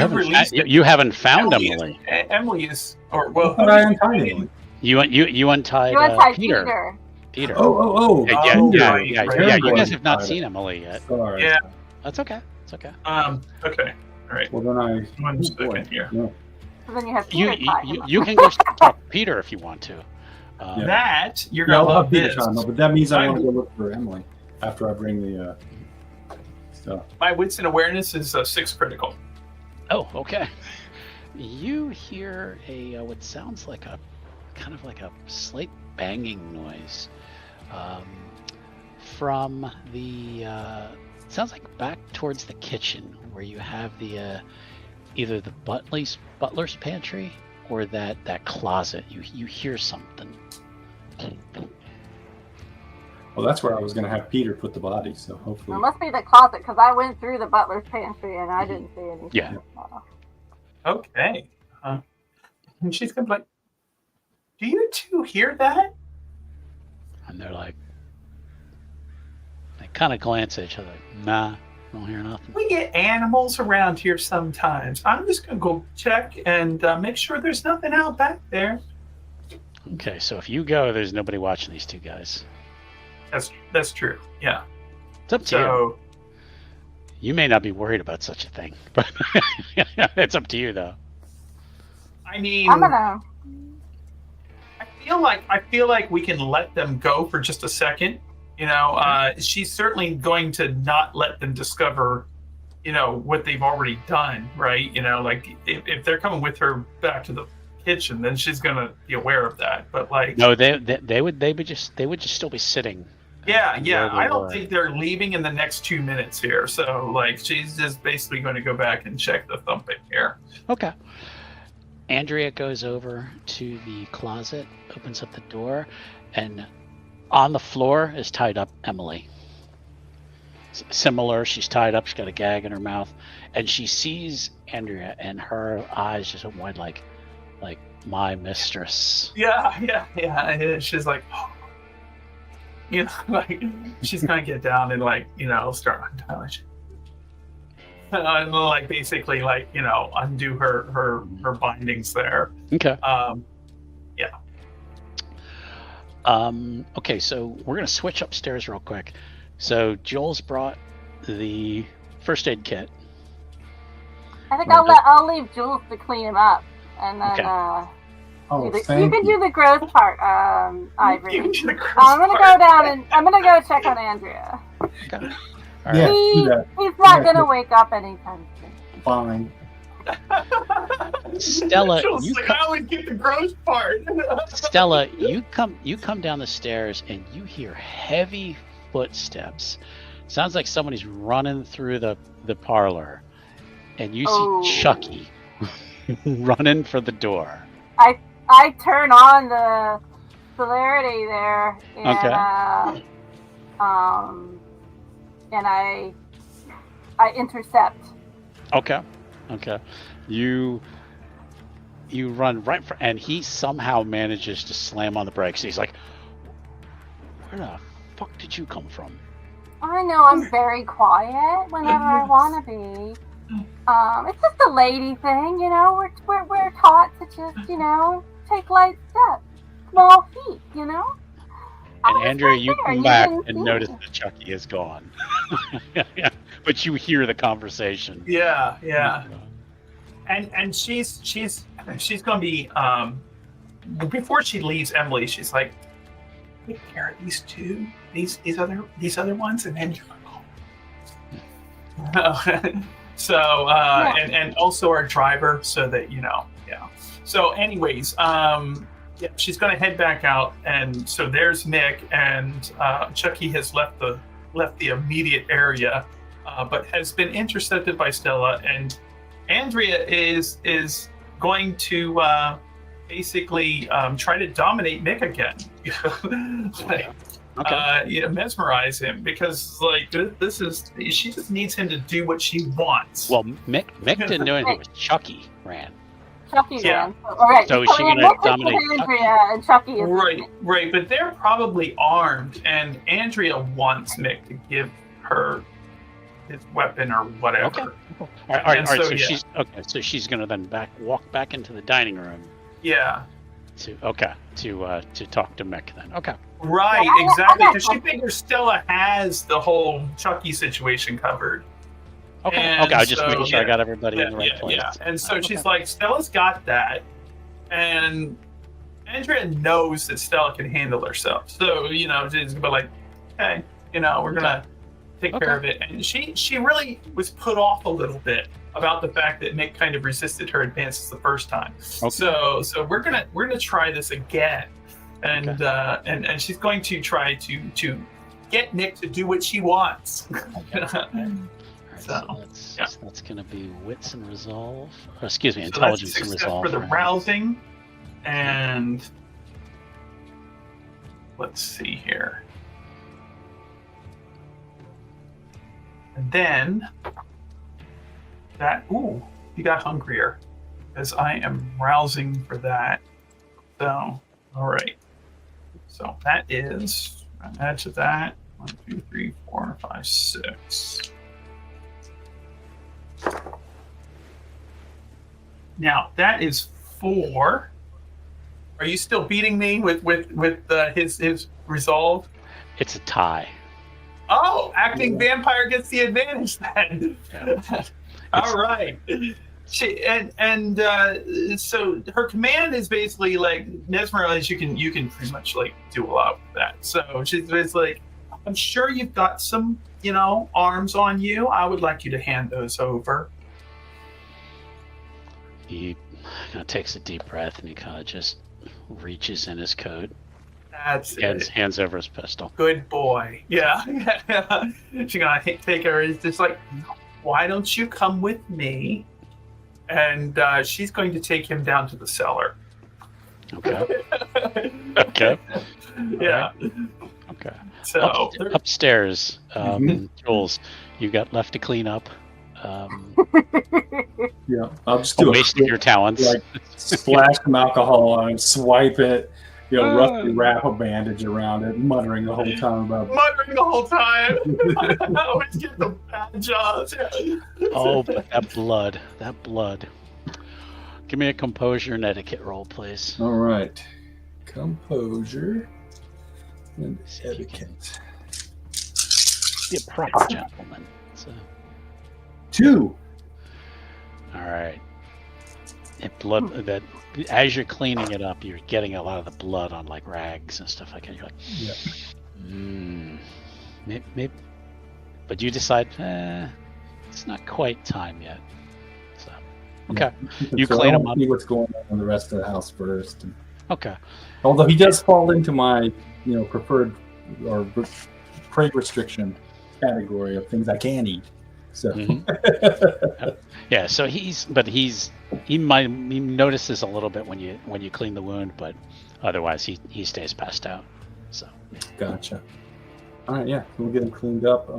haven't found Emily. Emily. Is or well. But I untied Emily. You untied, You untied Peter. Peter. Oh. Yeah. You guys Right. have not seen Emily yet. Sorry. Yeah. That's okay. It's okay. Okay. All right. Well, then One second here. Yeah. So then you have Peter tie him up. You can go talk to Peter if you want to. Yeah. That you're Yeah, gonna I'll love have Peter this. time, but that means I want to go look for Emily after I bring the stuff. My wits and awareness is 6 critical. Oh, okay. You hear a what sounds like a kind of like a slight banging noise from the sounds like back towards the kitchen where you have the either the butler's pantry or that closet. You hear something. Well, that's where I was going to have Peter put the body, so It hopefully. must be the closet because I went through the butler's pantry and I didn't see anything. Yeah. Okay. And she's gonna be like, "Do you two hear that?" And they're like, they kind of glance at each other. Nah, don't hear nothing. We get animals around here sometimes. I'm just gonna go check and make sure there's nothing out back there. Okay, so if you go, there's nobody watching these two guys. That's true. Yeah. It's up to you. So You may not be worried about such a thing, but it's up to you, though. I mean, I'm gonna. I feel like we can let them go for just a second. You know, she's certainly going to not let them discover, what they've already done, right? Like if they're coming with her back to the kitchen, then she's gonna be aware of that. But like, No, they would just still be sitting. yeah. where they I don't were. think they're leaving in the next 2 minutes here. So like, she's just basically going to go back and check the thumping here. Okay. Andrea goes over to the closet, opens up the door, and on the floor is tied up Emily. Similar, she's tied up, she's got a gag in her mouth, and she sees Andrea, and her eyes just open wide like my mistress. Yeah. She's like, like she's gonna get down and start untying. And like basically undo her bindings there. Okay. Yeah. Okay, so we're gonna switch upstairs real quick. So Joel's brought the first aid kit. I think I'll leave Jules to clean him up, and then Okay. you can do the growth part, Ivory. You do the gross I'm gonna part. go down and I'm gonna go check on Andrea. Okay. All Yeah, right. do that. He's not Yeah. gonna wake up anytime soon. Fine. Stella, Jules you like, come. I would get the gross part. Stella, you come down the stairs and you hear heavy footsteps. Sounds like somebody's running through the parlor, and you see Chucky running for the door. I turn on the celerity there, and and I intercept. Okay. You run right for, and he somehow manages to slam on the brakes. He's like, "Where the fuck did you come from?" I know I'm very quiet whenever I want to be. It's just a lady thing, We're taught to just, take light steps, small feet, And was Andrea, right you there, come back didn't and see notice me. that Chucky is gone. But you hear the conversation. Yeah. And she's gonna be before she leaves Emily, she's like, take care of these two, these other ones, and then you're home. So and also our driver, so that yeah. So anyways, she's gonna head back out, and so there's Nick, and Chucky has left the immediate area, but has been intercepted by Stella, and Andrea is going to basically try to dominate Mick again. Like, mesmerize him, because like this is, she just needs him to do what she wants. Well, Mick didn't do anything. It was Chucky ran. Chucky Yeah. ran. All right. So is she going to dominate Andrea, and Chucky is Right, but they're probably armed, and Andrea wants Mick to give her his weapon or whatever. Okay. All right. So, So she's okay. So she's going to then walk back into the dining room Yeah. to talk to Mick then. Okay. Right, Yeah, exactly. I got Because she figures Stella has the whole Chucky situation covered. Okay. And Okay. I was just so, making sure I yeah. got everybody in the right place. Yeah. And so Okay. she's like, Stella's got that, and Andrea knows that Stella can handle herself. So she's gonna be like, hey, we're gonna take care of it. And she really was put off a little bit about the fact that Mick kind of resisted her advances the first time. Okay. So we're gonna try this again, and and she's going to try to get Nick to do what she wants. So that's going to be wits and resolve. Or excuse me, So intelligence that's and success resolve. for the rousing. And let's see here. And then you got hungrier, because I am rousing for that. So, all right. So that is, add to that, 1, 2, 3, 4, 5, 6. Now that is 4. Are you still beating me with his resolve? It's a tie. Oh, acting vampire gets the advantage then. Yeah. All right. So her command is basically like mesmerize. You can pretty much like do a lot with that. So she's like, I'm sure you've got some arms on you. I would like you to hand those over. He kind of takes a deep breath and he kind of just reaches in his coat. That's it. Hands over his pistol. Good boy. Yeah. She's gonna take her. It's just like, why don't you come with me? And she's going to take him down to the cellar. Okay. Okay. Yeah. Okay. So Upstairs, Jules, you got left to clean up. Yeah, I'll just do a waste of your talents. Like splash some alcohol on it, swipe it, roughly wrap a bandage around it, muttering the whole time about. Muttering the whole time. I always get the bad jobs. Oh, but that blood. Give me a composure and etiquette roll, please. All right, composure and etiquette. Be a proper gentleman. So. 2. All right. That as you're cleaning it up, you're getting a lot of the blood on like rags and stuff like that. You're like, maybe. But you decide it's not quite time yet. So okay, you clean them up. See what's going on in the rest of the house first. Okay. Although he does fall into my preferred or prey restriction category of things I can eat. So yeah, so he notices a little bit when you clean the wound, but otherwise he stays passed out. So gotcha. All right, yeah, we'll get him cleaned up.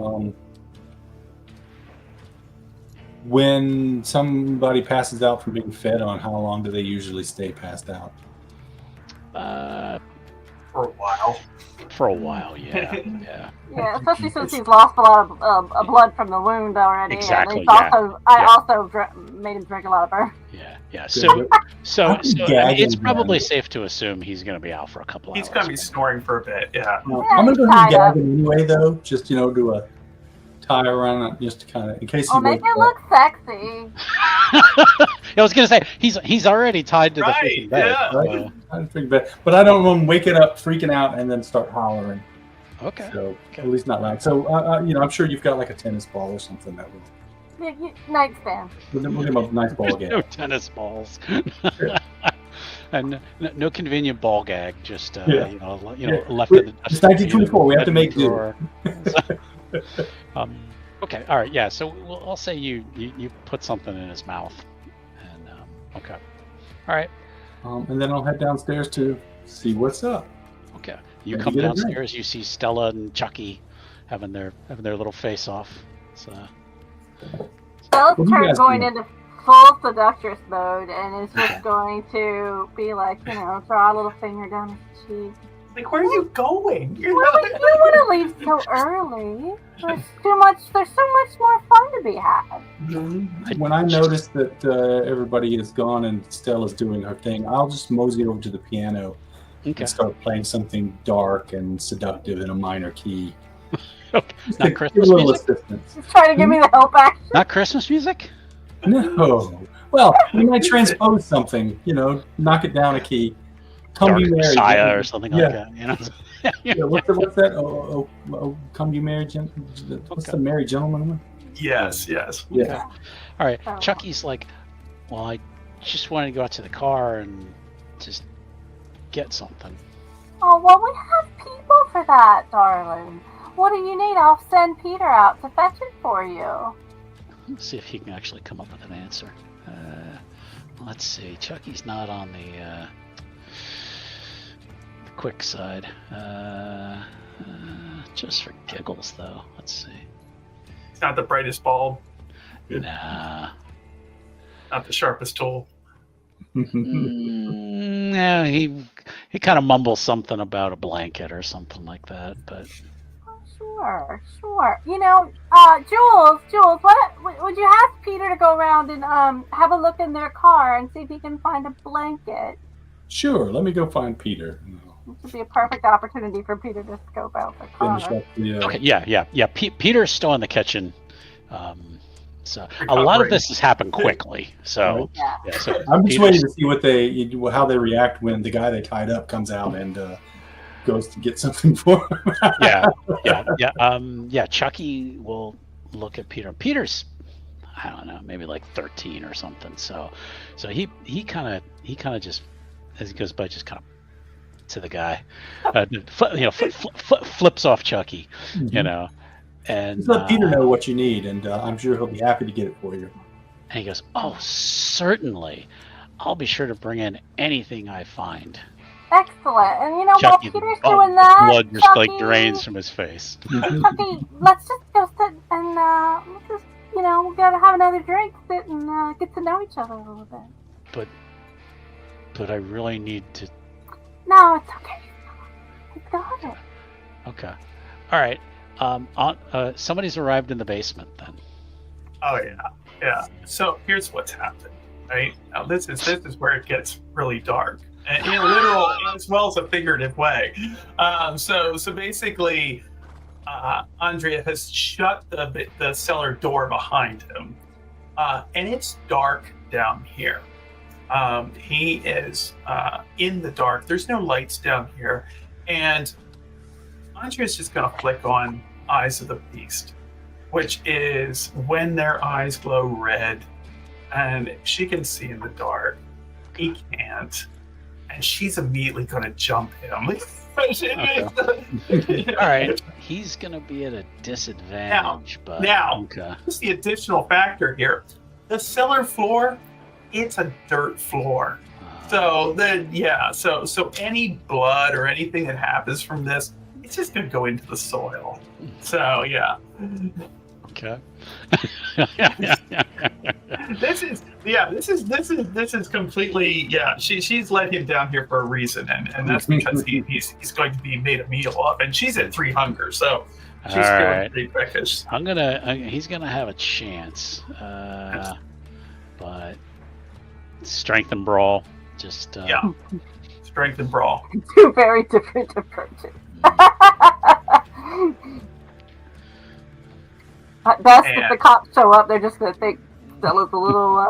When somebody passes out from being fed on, how long do they usually stay passed out? For a while, yeah. Yeah, especially since he's lost a lot of blood from the wound already. Exactly. And I also made him drink a lot of burn. Yeah. So it's probably safe to assume he's going to be out for a couple hours. He's going to be snoring for a bit. Yeah. I'm going to go ahead and gag him anyway, though. Just do a tie around, just to kind of in case he. Make it look sexy. I was going to say he's already tied to the freaking bed. Yeah. But I don't want him waking up, freaking out, and then start hollering. Okay. So at least not loud. So I'm sure you've got like a tennis ball or something that will. Nightstand. We'll give him a nice ball gag. No tennis balls. And no convenient ball gag. Just left in the. It's 1924. We have to make do. Okay. All right. Yeah. So I'll say you put something in his mouth, and okay. All right. and then I'll head downstairs to see what's up. Okay. You Maybe come get a drink. downstairs. You see Stella and Chucky having their little face off. So Stella's What do you guys going do? into full seductress mode and is just going to be like, draw a little finger down his cheek. Like, where are you going? You're Well, not- we don't want to leave so early. There's so much more fun to be had. When I notice that everybody is gone and Stella's doing her thing, I'll just mosey over to the piano okay. and start playing something dark and seductive in a minor key. Just Not to Christmas give a little music? assistance. Just try to give me the help action. Not Christmas music. No. Well, we might transpose something, knock it down a key. Come Dark be married. Messiah or something Yeah. like that. Yeah, what's that? Oh, come be married, what's the married gentleman one? Yes. Yeah. All right. Oh. Chucky's like, well, I just wanted to go out to the car and just get something. Oh, well, we have people for that, darling. What do you need? I'll send Peter out to fetch it for you. Let's see if he can actually come up with an answer. Let's see. Chucky's not on the quick side. Just for giggles, though. Let's see. It's not the brightest bulb, Nah. not the sharpest tool. Yeah, he kind of mumbles something about a blanket or something like that, but Sure. Jules, what would you ask Peter to go around and have a look in their car and see if he can find a blanket? Sure, let me go find Peter. This would be a perfect opportunity for Peter to scope out the car. Finish up the. okay, yeah. Peter's still in the kitchen, so a lot of this has happened quickly. So, Yeah. yeah, so I'm just Peter's- waiting to see how they react when the guy they tied up comes out and goes to get something for him. yeah. Chucky will look at Peter. Peter's, I don't know, maybe like 13 or something. So he kind of just, as he goes by, just kind of to the guy, flips off Chucky, and Just let Peter know what you need, and I'm sure he'll be happy to get it for you. And he goes, "Oh, certainly, I'll be sure to bring in anything I find." Excellent. And while Chucky, Peter's doing that, blood just Chucky, drains from his face. Chucky, let's just go sit and let's just, we gotta have another drink, sit and get to know each other a little bit. But I really need to. No, it's okay. It's got it. Okay, all right. Somebody's arrived in the basement then. Oh yeah. So here's what's happened, right? Now this is where it gets really dark, and in a literal as well as a figurative way. So basically, Andrea has shut the cellar door behind him, and it's dark down here. He is in the dark. There's no lights down here, and Andrea's just gonna flick on Eyes of the Beast, which is when their eyes glow red, and she can see in the dark. He can't, and she's immediately gonna jump him. All right, he's gonna be at a disadvantage. Now, okay. Just the additional factor here: the cellar floor. It's a dirt floor. So any blood or anything that happens from this, it's just gonna go into the soil. So yeah. Okay. This is completely she's let him down here for a reason, and that's because he's going to be made a meal of, and she's at 3 hunger, so she's feeling right. pretty peckish. He's gonna have a chance, but strength and brawl, just strength and brawl. Two very different approaches. At best, if the cops show up, they're just gonna think Stella's a little. They're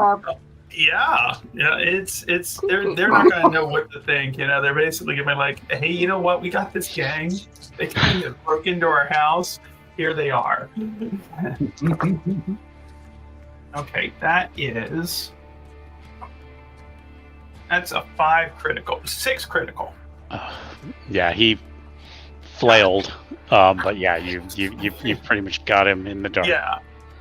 not gonna know what to think. They're basically gonna be like, hey, you know what? We got this gang. They kind of broke into our house. Here they are. Okay, that's a 5 critical, 6 critical. Yeah, he flailed, but yeah, you pretty much got him in the dark. Yeah.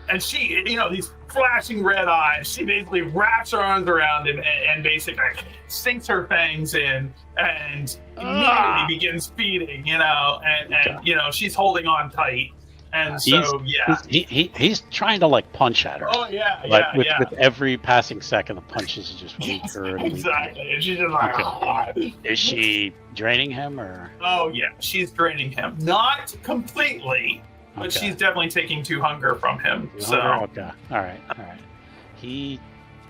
And she, these flashing red eyes, she basically wraps her arms around him and basically sinks her fangs in and immediately begins feeding, and she's holding on tight. And so, he's trying to like punch at her. Oh, yeah, with every passing second, the punches are just weaker. Exactly. And she's just like, okay. Is she draining him or? Oh, yeah, she's draining him. Not completely. But she's definitely taking 2 hunger from him. So okay, all right. He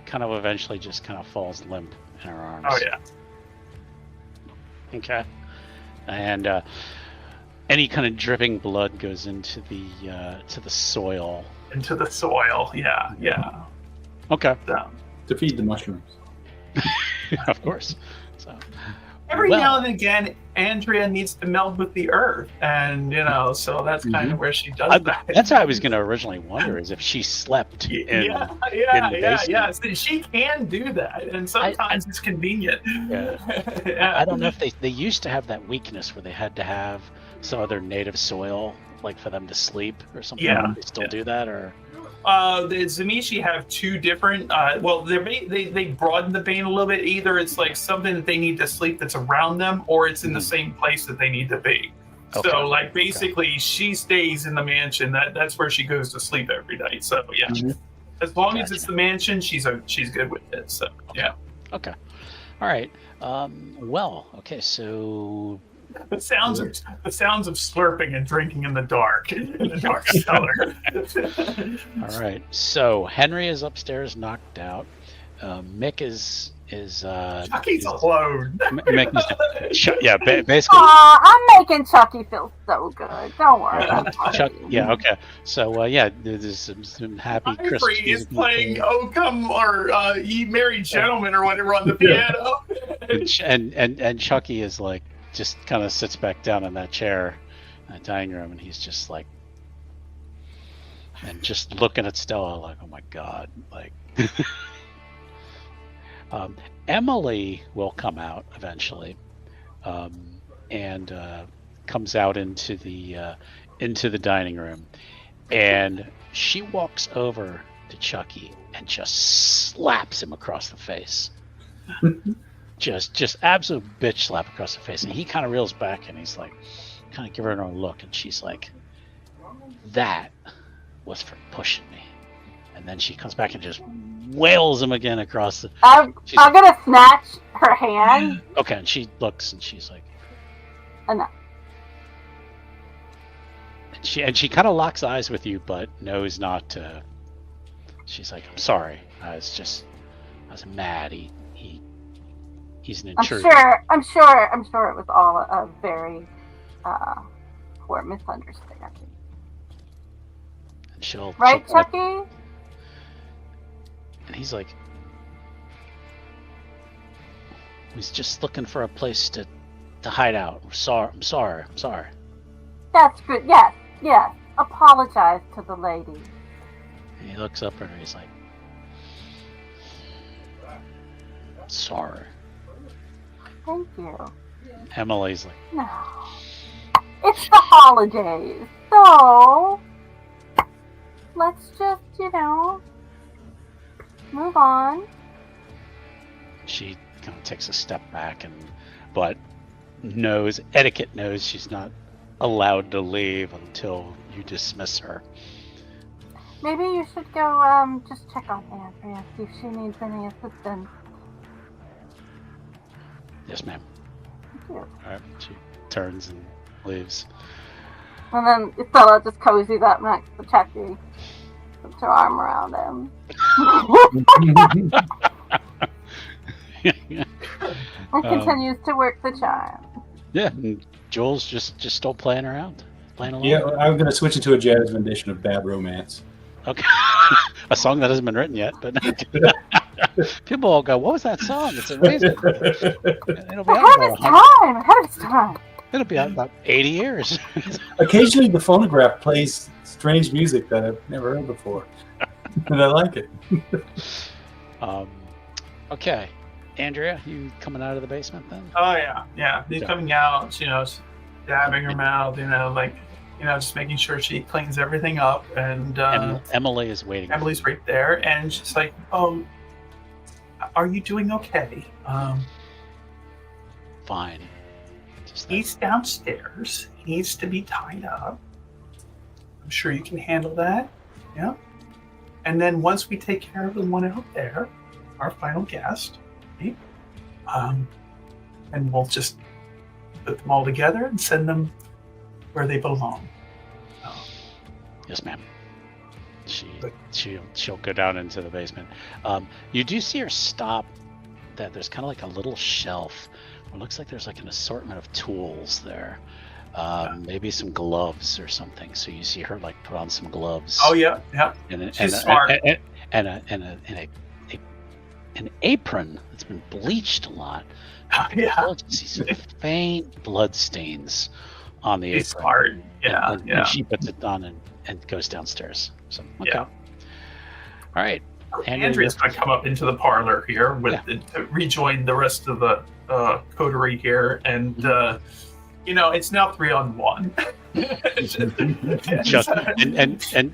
kind of eventually just kind of falls limp in her arms. Oh yeah. Okay, and any kind of dripping blood goes into the soil. Into the soil, yeah. Okay. So. To feed the mushrooms. Of course. So. Every now and again, Andrea needs to meld with the earth, and so that's kind of where she does that. That's how I was going to originally wonder, is if she slept in the basement. So she can do that, and sometimes it's convenient. Yeah. I don't know if they used to have that weakness where they had to have some other native soil, like for them to sleep or something. Yeah. They still do that, or? The Zamishi have 2 different. They broaden the bane a little bit. Either it's like something that they need to sleep that's around them, or it's in the same place that they need to be. Okay. So, like, basically, she stays in the mansion. That's where she goes to sleep every night. So, yeah, as long as it's the mansion, she's good with it. So, yeah. Okay. All right. Okay. So. The sounds of slurping and drinking in the dark cellar. All right. So Henry is upstairs, knocked out. Mick is Chucky's alone. Mick is, basically. I'm making Chucky feel so good. Don't worry about Chuck. Yeah. Okay. So there's some happy Christmas music. Is playing "Oh Come" or "Ye Merry Gentlemen" or whatever on the piano. and Chucky is like. Just kind of sits back down in that chair in the dining room, and he's just like, and just looking at Stella like, oh my God, like. Emily will come out eventually, and comes out into the dining room, and she walks over to Chucky and just slaps him across the face. Just absolute bitch slap across the face, and he kind of reels back, and he's like, kind of giving her a look, and she's like, "That was for pushing me." And then she comes back and just wails him again across the. I'm gonna snatch her hand. Okay, and she looks, and she's like, "Enough." And she kind of locks eyes with you, but knows not to. She's like, "I'm sorry. I was mad. He's an intruder." I'm sure it was all a very poor misunderstanding. And she'll Chucky? And he's like, he's just looking for a place to hide out. I'm sorry. That's good. Yes. Apologize to the lady. And he looks up at her. He's like, sorry. Thank you. Emily's like, no. It's the holidays, so let's just, move on. She kind of takes a step back, but etiquette knows she's not allowed to leave until you dismiss her. Maybe you should go just check on Andrea, see if she needs any assistance. Yes, ma'am. Thank you. All right, she turns and leaves. And then Stella just cozies up next to Chucky, puts her arm around him. And continues to work the charm. Yeah, and Joel's just still playing around, playing along. Yeah, I'm going to switch it to a jazz rendition of "Bad Romance." Okay, a song that hasn't been written yet, but people will go, "What was that song? It's amazing." It'll be ahead of its time. It'll be out about 80 years. Occasionally, the phonograph plays strange music that I've never heard before, and I like it. Okay, Andrea, you coming out of the basement then? Oh yeah. She's coming out, dabbing her mouth, just making sure she cleans everything up. And Emily is waiting. Emily's right there, and she's like, "Oh, are you doing okay? Fine. He's downstairs. He needs to be tied up. I'm sure you can handle that. Yeah. And then once we take care of the one out there, our final guest, okay, and we'll just put them all together and send them where they belong." Yes, ma'am. She'll go down into the basement. You do see her stop. That there's kind of like a little shelf. It looks like there's like an assortment of tools there. Maybe some gloves or something. So you see her like put on some gloves. Oh yeah. She's smart. And an apron that's been bleached a lot. Yeah. You see some faint blood stains on the She's apron. smart. Yeah. And she puts it on and goes downstairs. So okay. Yeah. All right. Andrea's going to come up into the parlor here to rejoin the rest of the coterie here, and it's now 3-on-1.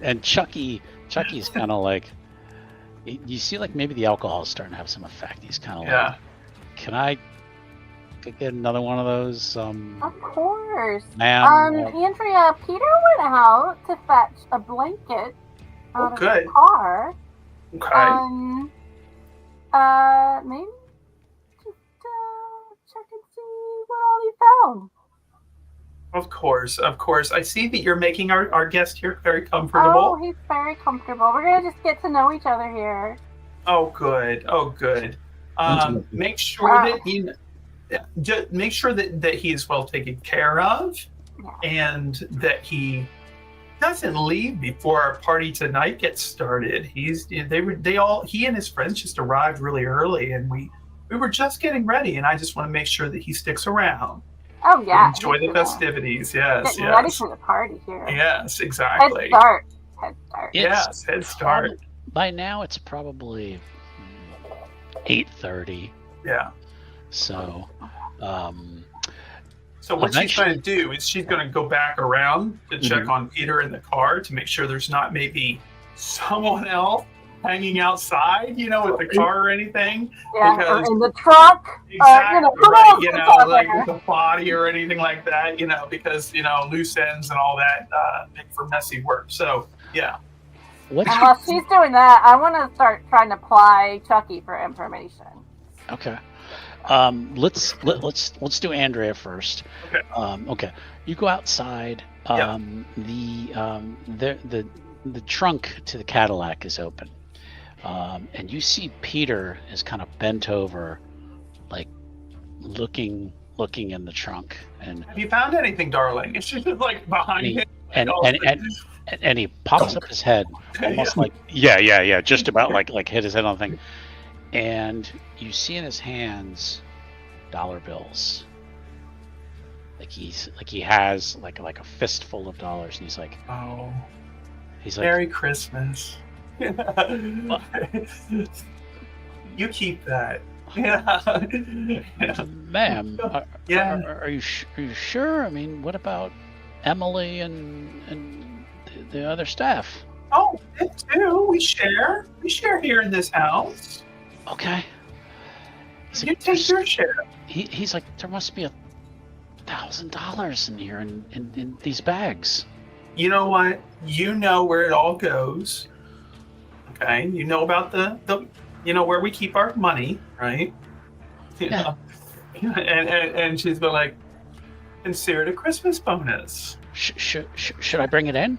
and Chucky's kind of like, you see like maybe the alcohol is starting to have some effect. He's kind of like, can I get another one of those? Of course. Ma'am. Andrea, Peter went out to fetch a blanket out of the car. Okay. Maybe just check and see what all he found. Of course. I see that you're making our guest here very comfortable. Oh, he's very comfortable. We're gonna just get to know each other here. Oh, good. Make sure that he is well taken care of, and that he doesn't leave before our party tonight gets started. He and his friends just arrived really early, and we were just getting ready, and I just want to make sure that he sticks around. Oh yeah. Enjoy the festivities. Yes. Getting ready for the party here. Yes, exactly. Head start. Yes, head start. By now it's probably 8:30. Yeah. So So what she's going to do is she's going to go back around to check on Peter in the car to make sure there's not maybe someone else hanging outside, with the car or anything. Yeah, or in the trunk. Exactly, like with a body or anything like that, because, loose ends and all that make for messy work. So, yeah. While she's doing that, I want to start trying to ply Chucky for information. Okay. Let's do Andrea first. Okay. Okay. You go outside. The trunk to the Cadillac is open. And you see Peter is kind of bent over, like looking in the trunk. And have you found anything, darling? It's just like behind him. And he pops up his head, almost like just about like hit his head on the thing. And you see in his hands dollar bills. He has like a fistful of dollars, and he's like, Merry Christmas. You keep that. Ma'am, are you sure? I mean, what about Emily and the other staff? Oh, me too. We share here in this house. Okay. You take your share. He's like, there must be $1,000 in here in these bags. You know what? You know where it all goes. Okay, you know about the where we keep our money, right? Yeah. And she's been like, consider it a Christmas bonus. Should I bring it in?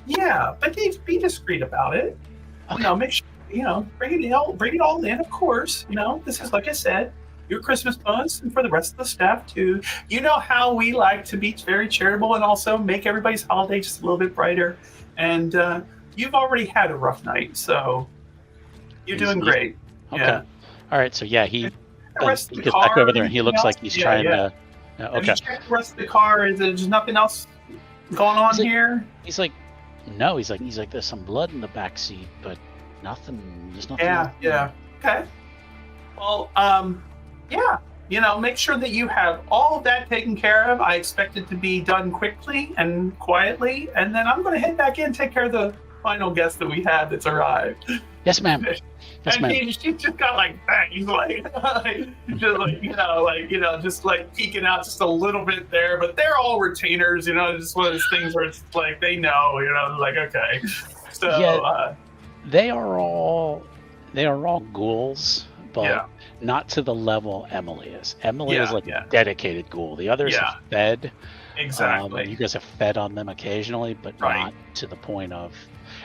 Yeah, but be discreet about it. Okay. Make sure bring it all in. Of course, this is, like I said, your Christmas bonus, and for the rest of the staff too. You know how we like to be very charitable and also make everybody's holiday just a little bit brighter. And you've already had a rough night, so you're doing great. Okay. Yeah. All right. So he gets back over there and he looks like he's trying to. Okay. Have you checked the rest of the car? Is there nothing else going on here? He's like, no. He's like, there's some blood in the back seat, but nothing. There's nothing. Yeah. Okay. Well, make sure that you have all of that taken care of. I expect it to be done quickly and quietly, and then I'm going to head back in and take care of the final guest that we had that's arrived. Yes, ma'am. Yes, And ma'am. she just got like bangs, just like peeking out just a little bit there. But they're all retainers, just one of those things where it's like they know, like okay. So Yeah. They are all ghouls, but yeah, not to the level Emily is. Emily is Yeah, like yeah. a dedicated ghoul. The others Yeah. have fed. exactly. You guys have fed on them occasionally, but Right. not to the point of,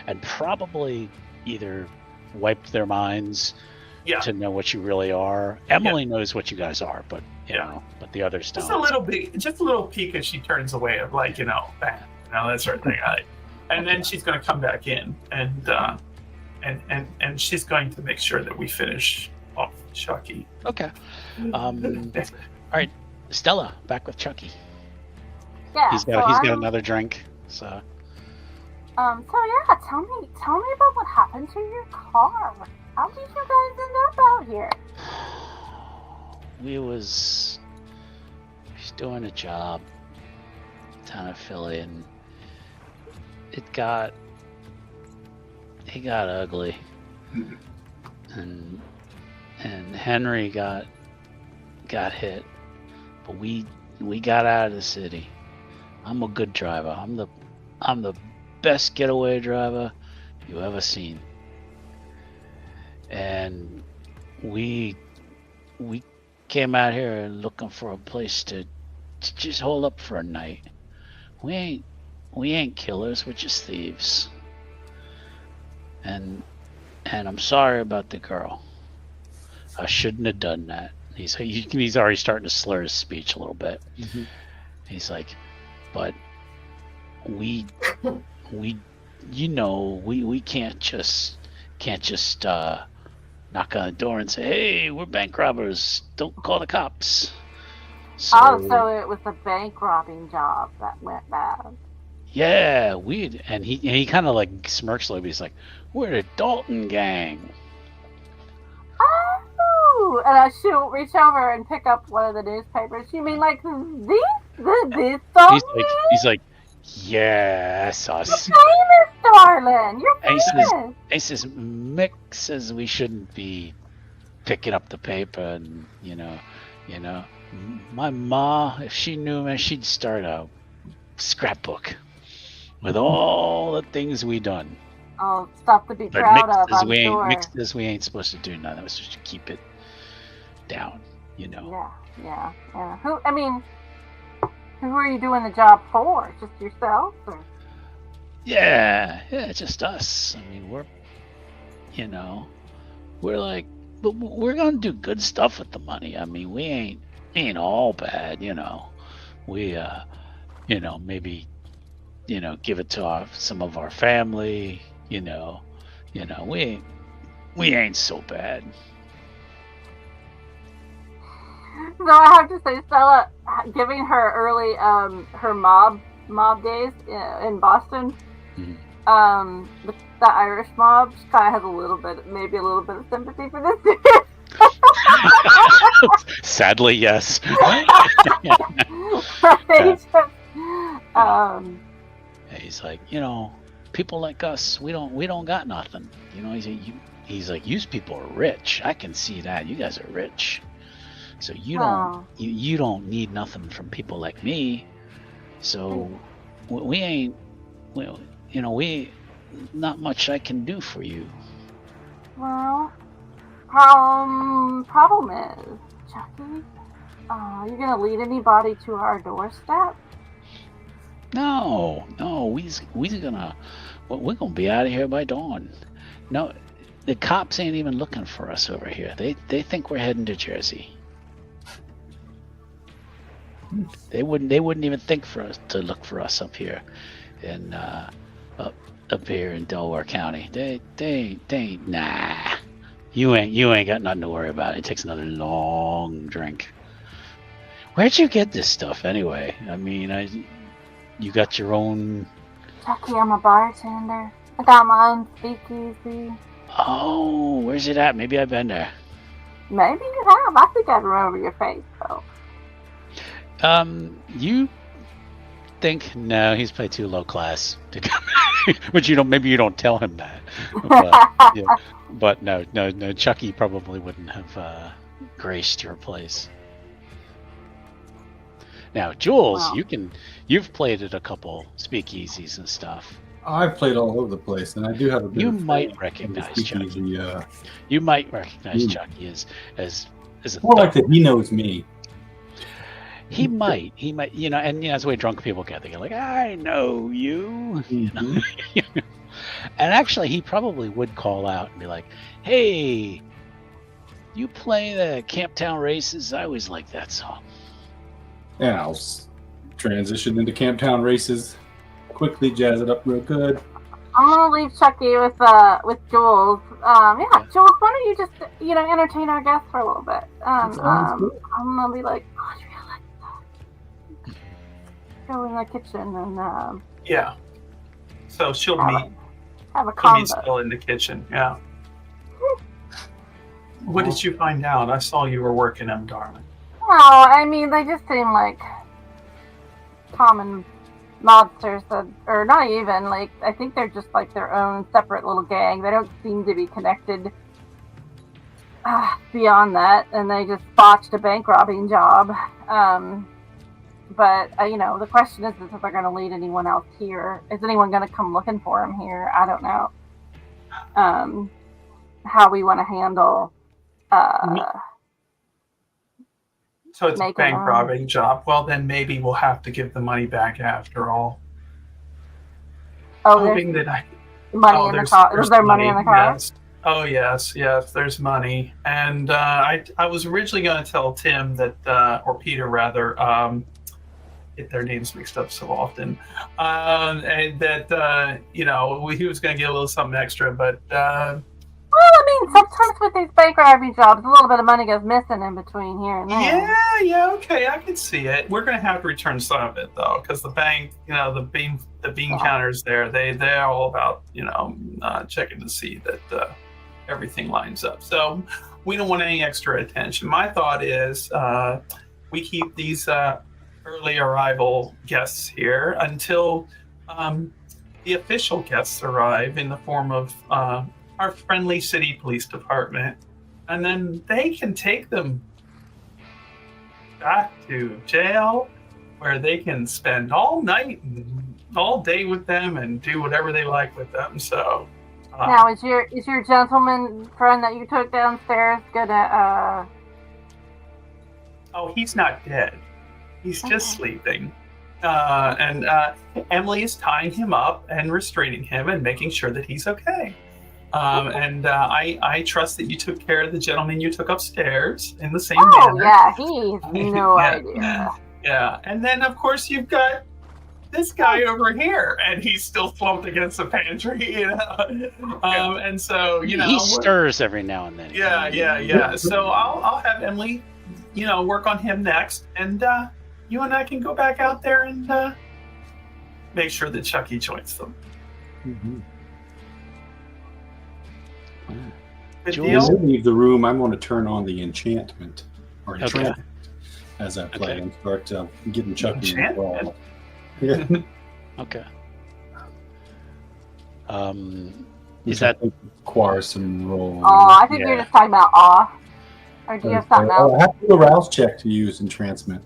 and probably either wiped their minds Yeah. to know what you really are. Emily knows what you guys are, but but the others don't. Just a little peek as she turns away of like, that sort of thing. And then she's going to come back in and she's going to make sure that we finish off Chucky. Okay. All right, Stella, back with Chucky. Yeah. He's got another drink. So tell me about what happened to your car. How did you guys end up out here? we was doing a job down in Philly, and it got ugly, and Henry got hit, but we got out of the city. I'm a good driver. I'm the best getaway driver you ever seen. And we came out here looking for a place to just hold up for a night. We ain't killers, we're just thieves. And I'm sorry about the girl. I shouldn't have done that. He's already starting to slur his speech a little bit. Mhm. He's like, but we can't just knock on the door and say, hey, we're bank robbers, don't call the cops. So it was the bank robbing job that went bad. Yeah, and he kind of like smirks a little bit. He's like, we're the Dalton gang. Oh, and she'll reach over and pick up one of the newspapers. You mean like this Dalton? He's like, yes, us. You're famous, darling. You're famous. He says, Mick says we shouldn't be picking up the paper, and my ma, if she knew me, she'd start a scrapbook with all the things we done. Oh, stuff to be But proud of, Mick I'm sure. says we ain't supposed to do nothing. We're supposed to keep it down, Yeah. Who are you doing the job for? Just yourself? Or? Yeah, just us. I mean, we're like, but we're gonna do good stuff with the money. I mean, we ain't all bad, We, maybe, give it to some of our family. We ain't so bad. So I have to say, Stella, giving her early her mob days in Boston, Mhm. the Irish mob, she kind of has maybe a little bit of sympathy for this dude. Sadly, yes. He's like, people like us, we don't got nothing. He's like, you people are rich. I can see that. You guys are rich. So you don't need nothing from people like me. So we not much I can do for you. Well, problem is, Chucky, you gonna lead anybody to our doorstep? No, we're gonna be out of here by dawn. No, the cops ain't even looking for us over here. They think we're heading to Jersey. They wouldn't even think to look for us up here in up here in Delaware County. They ain't, nah. You ain't got nothing to worry about. It takes another long drink. Where'd you get this stuff anyway? I mean, you got your own. Chucky, I'm a bartender. I got my own speakeasy. Oh, where's it at? Maybe I've been there. Maybe you have. I think I remember your face, though. You think no, he's played too low class to come, which you don't. Maybe you don't tell him that. But, yeah, but no. Chucky probably wouldn't have graced your place. Now, Jules, Wow. you've played at a couple speakeasies and stuff. I've played all over the place, and I do have a bit You of might fame recognize in the speakeasy, You might recognize Chucky as a more like that he knows me. He might, and that's the way drunk people get. They get like, I know you. Mm-hmm. And actually, he probably would call out and be like, hey, you play the Camptown Races? I always like that song. And I'll transition into Camptown Races, quickly jazz it up real good. I'm gonna leave Chucky with Jules. Jules, why don't you just entertain our guests for a little bit? Sounds good. I'm gonna be like, Audrey, go in the kitchen and Yeah. So she'll have meet. a She'll combo. meet still in the kitchen. Yeah. What did you find out? I saw you were working them, darling. Well, I mean, they just seem like common mobsters, or not even. Like, I think they're just like their own separate little gang. They don't seem to be connected beyond that, and they just botched a bank robbing job. But the question is if they're going to lead anyone else here. Is anyone going to come looking for them here? I don't know. How we want to handle. So it's a Make bank it on. robbing job. Well, then maybe we'll have to give the money back after all. Oh, Hoping there's that I. money in the car. Is there money in the car? Yes. Oh yes, there's money, and I was originally going to tell Tim that, or Peter rather, get their names mixed up so often, and that he was going to get a little something extra, but. Well, I mean, sometimes with these bank robbing jobs, a little bit of money goes missing in between here and there. Yeah, okay, I can see it. We're going to have to return some of it though, because the bank, the bean counters there, they're all about checking to see that everything lines up. So we don't want any extra attention. My thought is we keep these early arrival guests here until the official guests arrive in the form of our friendly city police department, and then they can take them back to jail where they can spend all night and all day with them and do whatever they like with them. So Now, is your gentleman friend that you took downstairs gonna? Oh, he's not dead. He's just sleeping. And Emily is tying him up and restraining him and making sure that he's okay. And I trust that you took care of the gentleman you took upstairs in the same manner. Yeah, he's no idea. Yeah, and then of course you've got this guy over here, and he's still slumped against the pantry, and so he stirs every now and then. Yeah. So I'll have Emily, work on him next, and you and I can go back out there and make sure that Chucky joins them. Mm-hmm. Good Jules? When deal. I leave the room, I'm going to turn on the enchantment or Okay. enchantment as I play and start getting Chucky involved. Enchantment? Yeah. Okay. Which Is that I think requires some roll? I think you're just talking about awe. Or do you have something I else? have to do a rouse check to use entrancement.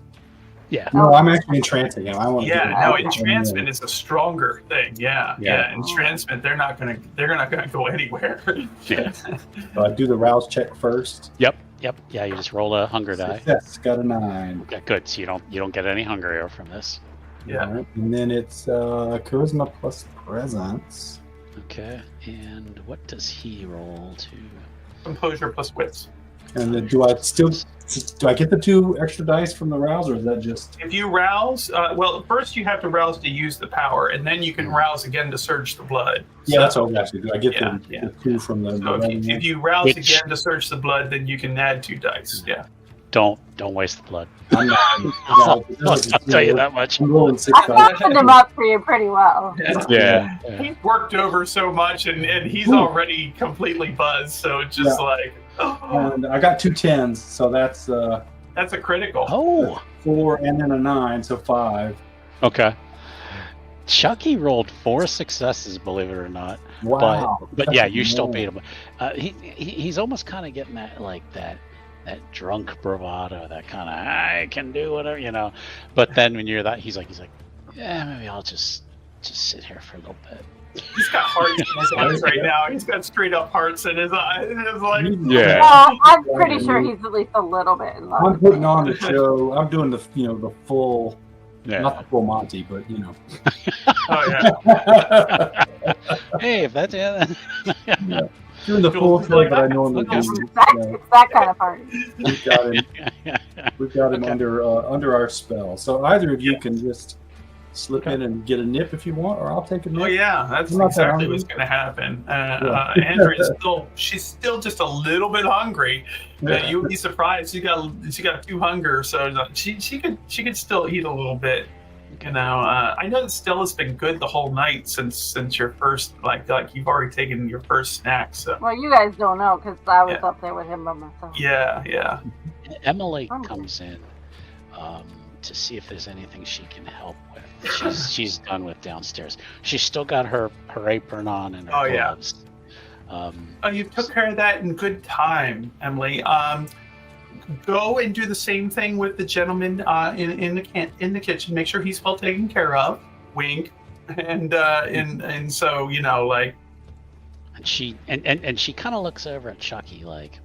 yeah? No, I'm actually entrancing him. I want to. Entrancement is a stronger thing. Yeah. Entrancement, they're not gonna go anywhere. Yeah. So I do the rouse check first. Yep. Yeah, you just roll a hunger die. Success, got a 9. Okay, good. So you don't get any hunger arrow from this. Yeah. All right. And then it's charisma plus presence. Okay. And what does he roll to? Composure plus wits. And then do I get the 2 extra dice from the rouse, or is that just? If you rouse, first you have to rouse to use the power, and then you can rouse again to surge the blood. Yeah, that's what I actually do. I get Yeah. the 2 from the. So if you rouse again to surge the blood, then you can add 2 dice. Yeah. Don't waste the blood. I'm not. I'll tell you that much. I'm rolling 6 I dice. softened him up for you pretty well. Yeah. He's worked over so much, and he's already completely buzzed. So it's just like, And I got 2 10s, so that's That's a critical. Oh, 4 and then a 9, so 5. okay. Chucky rolled 4 successes, believe it or not. Wow. But That's yeah, you still amazing. beat him. He's almost kind of getting that drunk bravado, that kind of I can do whatever, you know. But then when you're that, he's like, yeah, maybe I'll just sit here for a little bit. He's got hearts in his eyes right now. He's got straight up hearts in his eyes. It's like, Yeah. Well, I'm pretty sure he's at least a little bit in love. I'm with putting me. on the show. I'm doing the the full, Yeah. not the full Monty, but oh yeah. Hey, if that's it. doing the full show that I normally do. It's that kind of party. We've got him. We've got him Okay. under our spell. So either of you can just slip in and get a nip if you want, or I'll take a nip. Oh yeah, that's I'm not that exactly hungry. what's going to happen. Yeah. Andrea's she's still just a little bit hungry. Yeah. You would be surprised. She got 2 hunger, so she could still eat a little bit. You know, I know that Stella's been good the whole night since your first like you've already taken your first snack. So Well, you guys don't know because I was Yeah. up there with him by myself. yeah. Emily Hungry. comes in to see if there's anything she can help with. She's done with downstairs. She's still got her apron on and her Oh, yeah. gloves. Oh, you took care of that in good time, Emily. Go and do the same thing with the gentleman in the kitchen. Make sure he's well taken care of. Wink, and so like. And she and she kind of looks over at Chucky like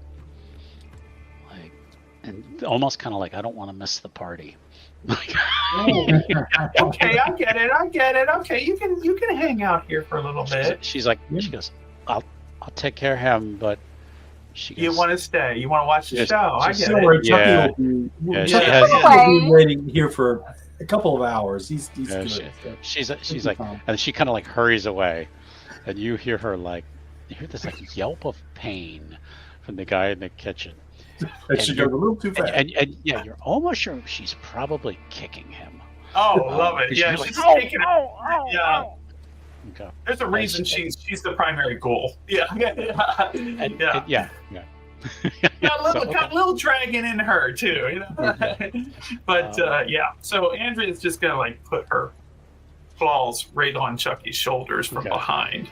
and almost kind of like, I don't want to miss the party. Okay, I get it. Okay, you can hang out here for a little bit. She goes, I'll take care of him, but she goes, You want to stay? You want to watch the Yes, show? I just get Don't it. worry, Yeah. Chucky will Yeah, be, she Chucky has- will be waiting here for a couple of hours. He's Yeah, good. she's like, and she kind of like hurries away, and you hear her like, you hear this like yelp of pain from the guy in the kitchen, And she goes a little too fast. and yeah, you're almost sure she's probably kicking him. Oh, love it. She's Yeah, like, she's "Oh, taking it. Yeah. Okay. There's a reason she's the primary goal. Yeah. And, Yeah. yeah. Got a little dragon in her too, But yeah, so Andrea's just gonna like put her claws right on Chucky's shoulders from Okay. behind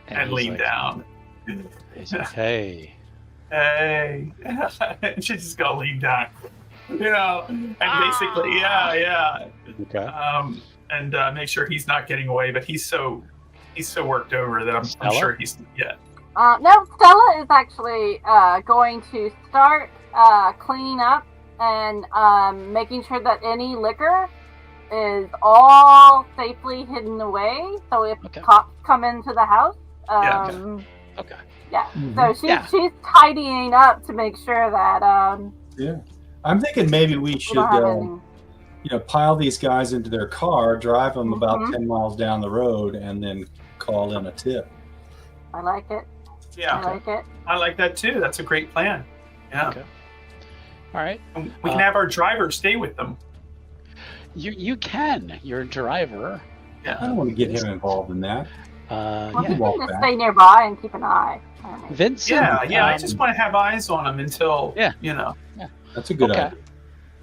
and he's lean like- down. He's like, hey. Hey, and she's just gonna lean down, and basically, yeah. Okay. And make sure he's not getting away. But he's so worked over that I'm Stella? sure he's No, Stella is actually going to start cleaning up and making sure that any liquor is all safely hidden away. So if Okay. cops come into the house, Okay. yeah. Mhm. So Yeah. she's tidying up to make sure that Yeah. I'm thinking maybe we we should, don't have any. pile these guys into their car, drive them about Mhm. 10 miles down the road, and then call in a tip. I like it. yeah. I like it. I like that too. That's a great plan. Yeah, Okay. All right. And we can have our driver stay with them. You can. You're a driver. I don't want to get him involved in that. Well, Yeah. he walk can just back. stay nearby and keep an eye on it. Vincent. Yeah. I just want to have eyes on them until Yeah. That's a good Okay. idea.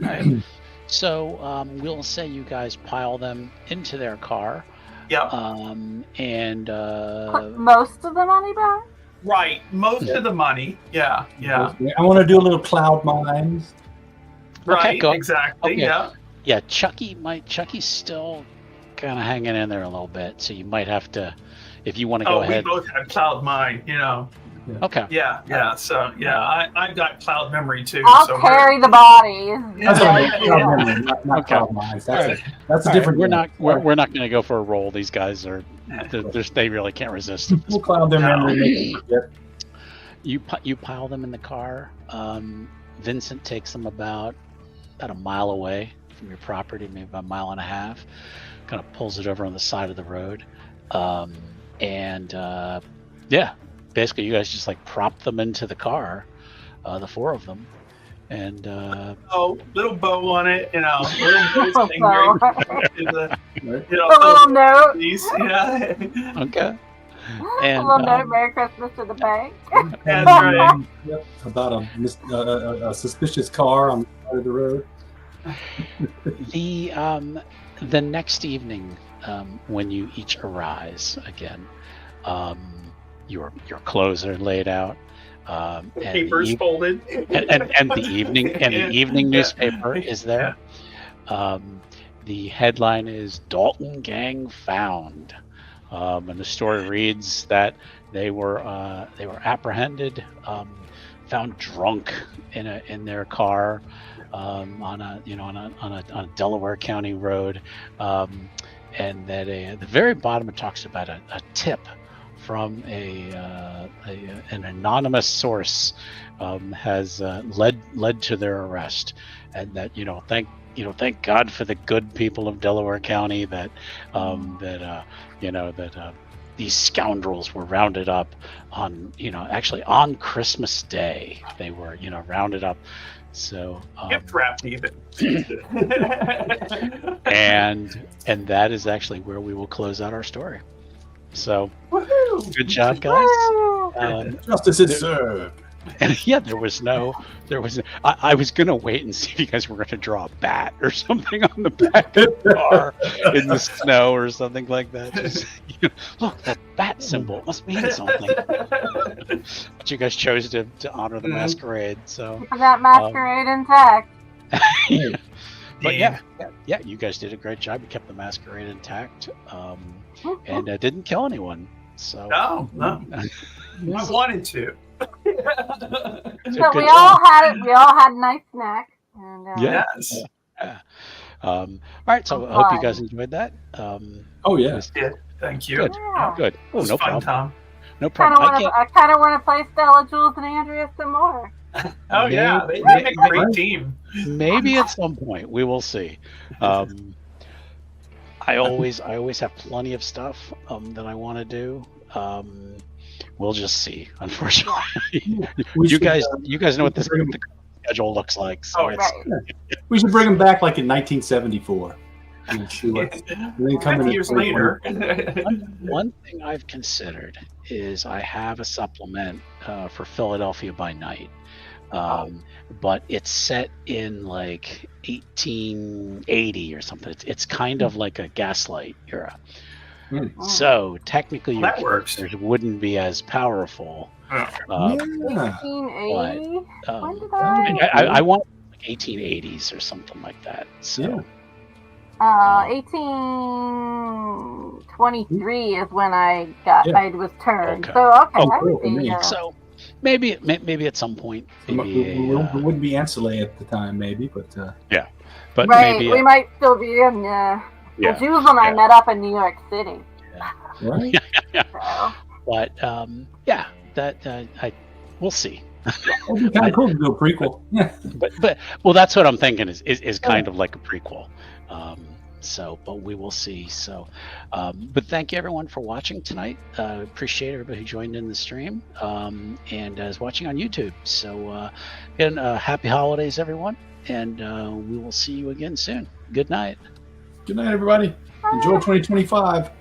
All right. So we'll say you guys pile them into their car. Yeah. And Put most of the money back. Right. Most of the money. Yeah. I want to do a little cloud mines. Right. go- Exactly. okay. Yeah. yeah, Chucky's still kind of hanging in there a little bit, so you might have to, if you want to go Oh, ahead. we both had cloud mind. Okay. Yeah. So I've got cloud memory too. I'll so carry the bodies. That's what I mean. Yeah. Cloud memory, not Okay. cloud mines. That's All right. that's a All right, different. We're not going to go for a roll. These guys are they really can't resist. at this We'll cloud their No. memory. Make them forget. You pile them in the car. Vincent takes them about a mile away from your property, maybe about a mile and a half. Kind of pulls it over on the side of the road, yeah, basically you guys just like prop them into the car, the 4 of them, and Oh, little bow on it. Little Little finger. bow. Right? A little note. These, yeah. okay. And, a little note, Merry Christmas to the bank. That's right. Yep, about a suspicious car on the side of the road. The next evening, when you each arise again, your clothes are laid out. And Papers folded. and the evening newspaper is there. The headline is "Dalton Gang Found," and the story reads that they were apprehended, found drunk in their car on a Delaware County road, and that at the very bottom it talks about a tip from an anonymous source has led to their arrest, and that thank God for the good people of Delaware County that these scoundrels were rounded up on on Christmas Day. They were rounded up. So Gift wrapped even. and that is actually where we will close out our story. So Woohoo! good job, guys. Justice is served. And yeah, there was no. I was gonna wait and see if you guys were gonna draw a bat or something on the back of the car in the snow or something like that. Just, look, that bat symbol must mean something. But you guys chose to honor the masquerade, so. For that masquerade intact. But yeah, you guys did a great job. You kept the masquerade intact, and didn't kill anyone. So No. I wanted to. So we all had it. We all had a nice snack. And, Yes. Yeah. All right, so I hope you guys enjoyed that. Oh yeah. Yeah, thank you. Good. Yeah. Good. Oh, It was no fun, problem. Tom. No problem. I kind of want to play Stella, Jules, and Andrea some more. Oh yeah, they make a great team. Maybe at some point we will see. I always have plenty of stuff that I want to do. We'll just see. Unfortunately, you guys know what the schedule looks like. So Oh, it's, We should bring them back like in 1974. And then come 50 in years at later. one thing I've considered is I have a supplement for Philadelphia by Night. But it's set in like 1880 or something. It's kind of like a Gaslight era. So technically, your That works. characters wouldn't be as powerful. Yeah. 1880. But, When did I want like 1880s or something like that. So 1823 is when I was turned. Okay. So okay, Oh, that cool. would be. so maybe at some point, maybe It wouldn't be Anselay at the time, maybe, but but Right, maybe we might still be in. yeah. Jules and I met up in New York City. right? So. But we'll see. It'd be kind of cool to do a prequel. Yeah. But that's what I'm thinking is kind of like a prequel. But we will see. So, but thank you everyone for watching tonight. Appreciate everybody who joined in the stream and is watching on YouTube. So, again, happy holidays, everyone, and we will see you again soon. Good night. Good night, everybody. Enjoy 2025.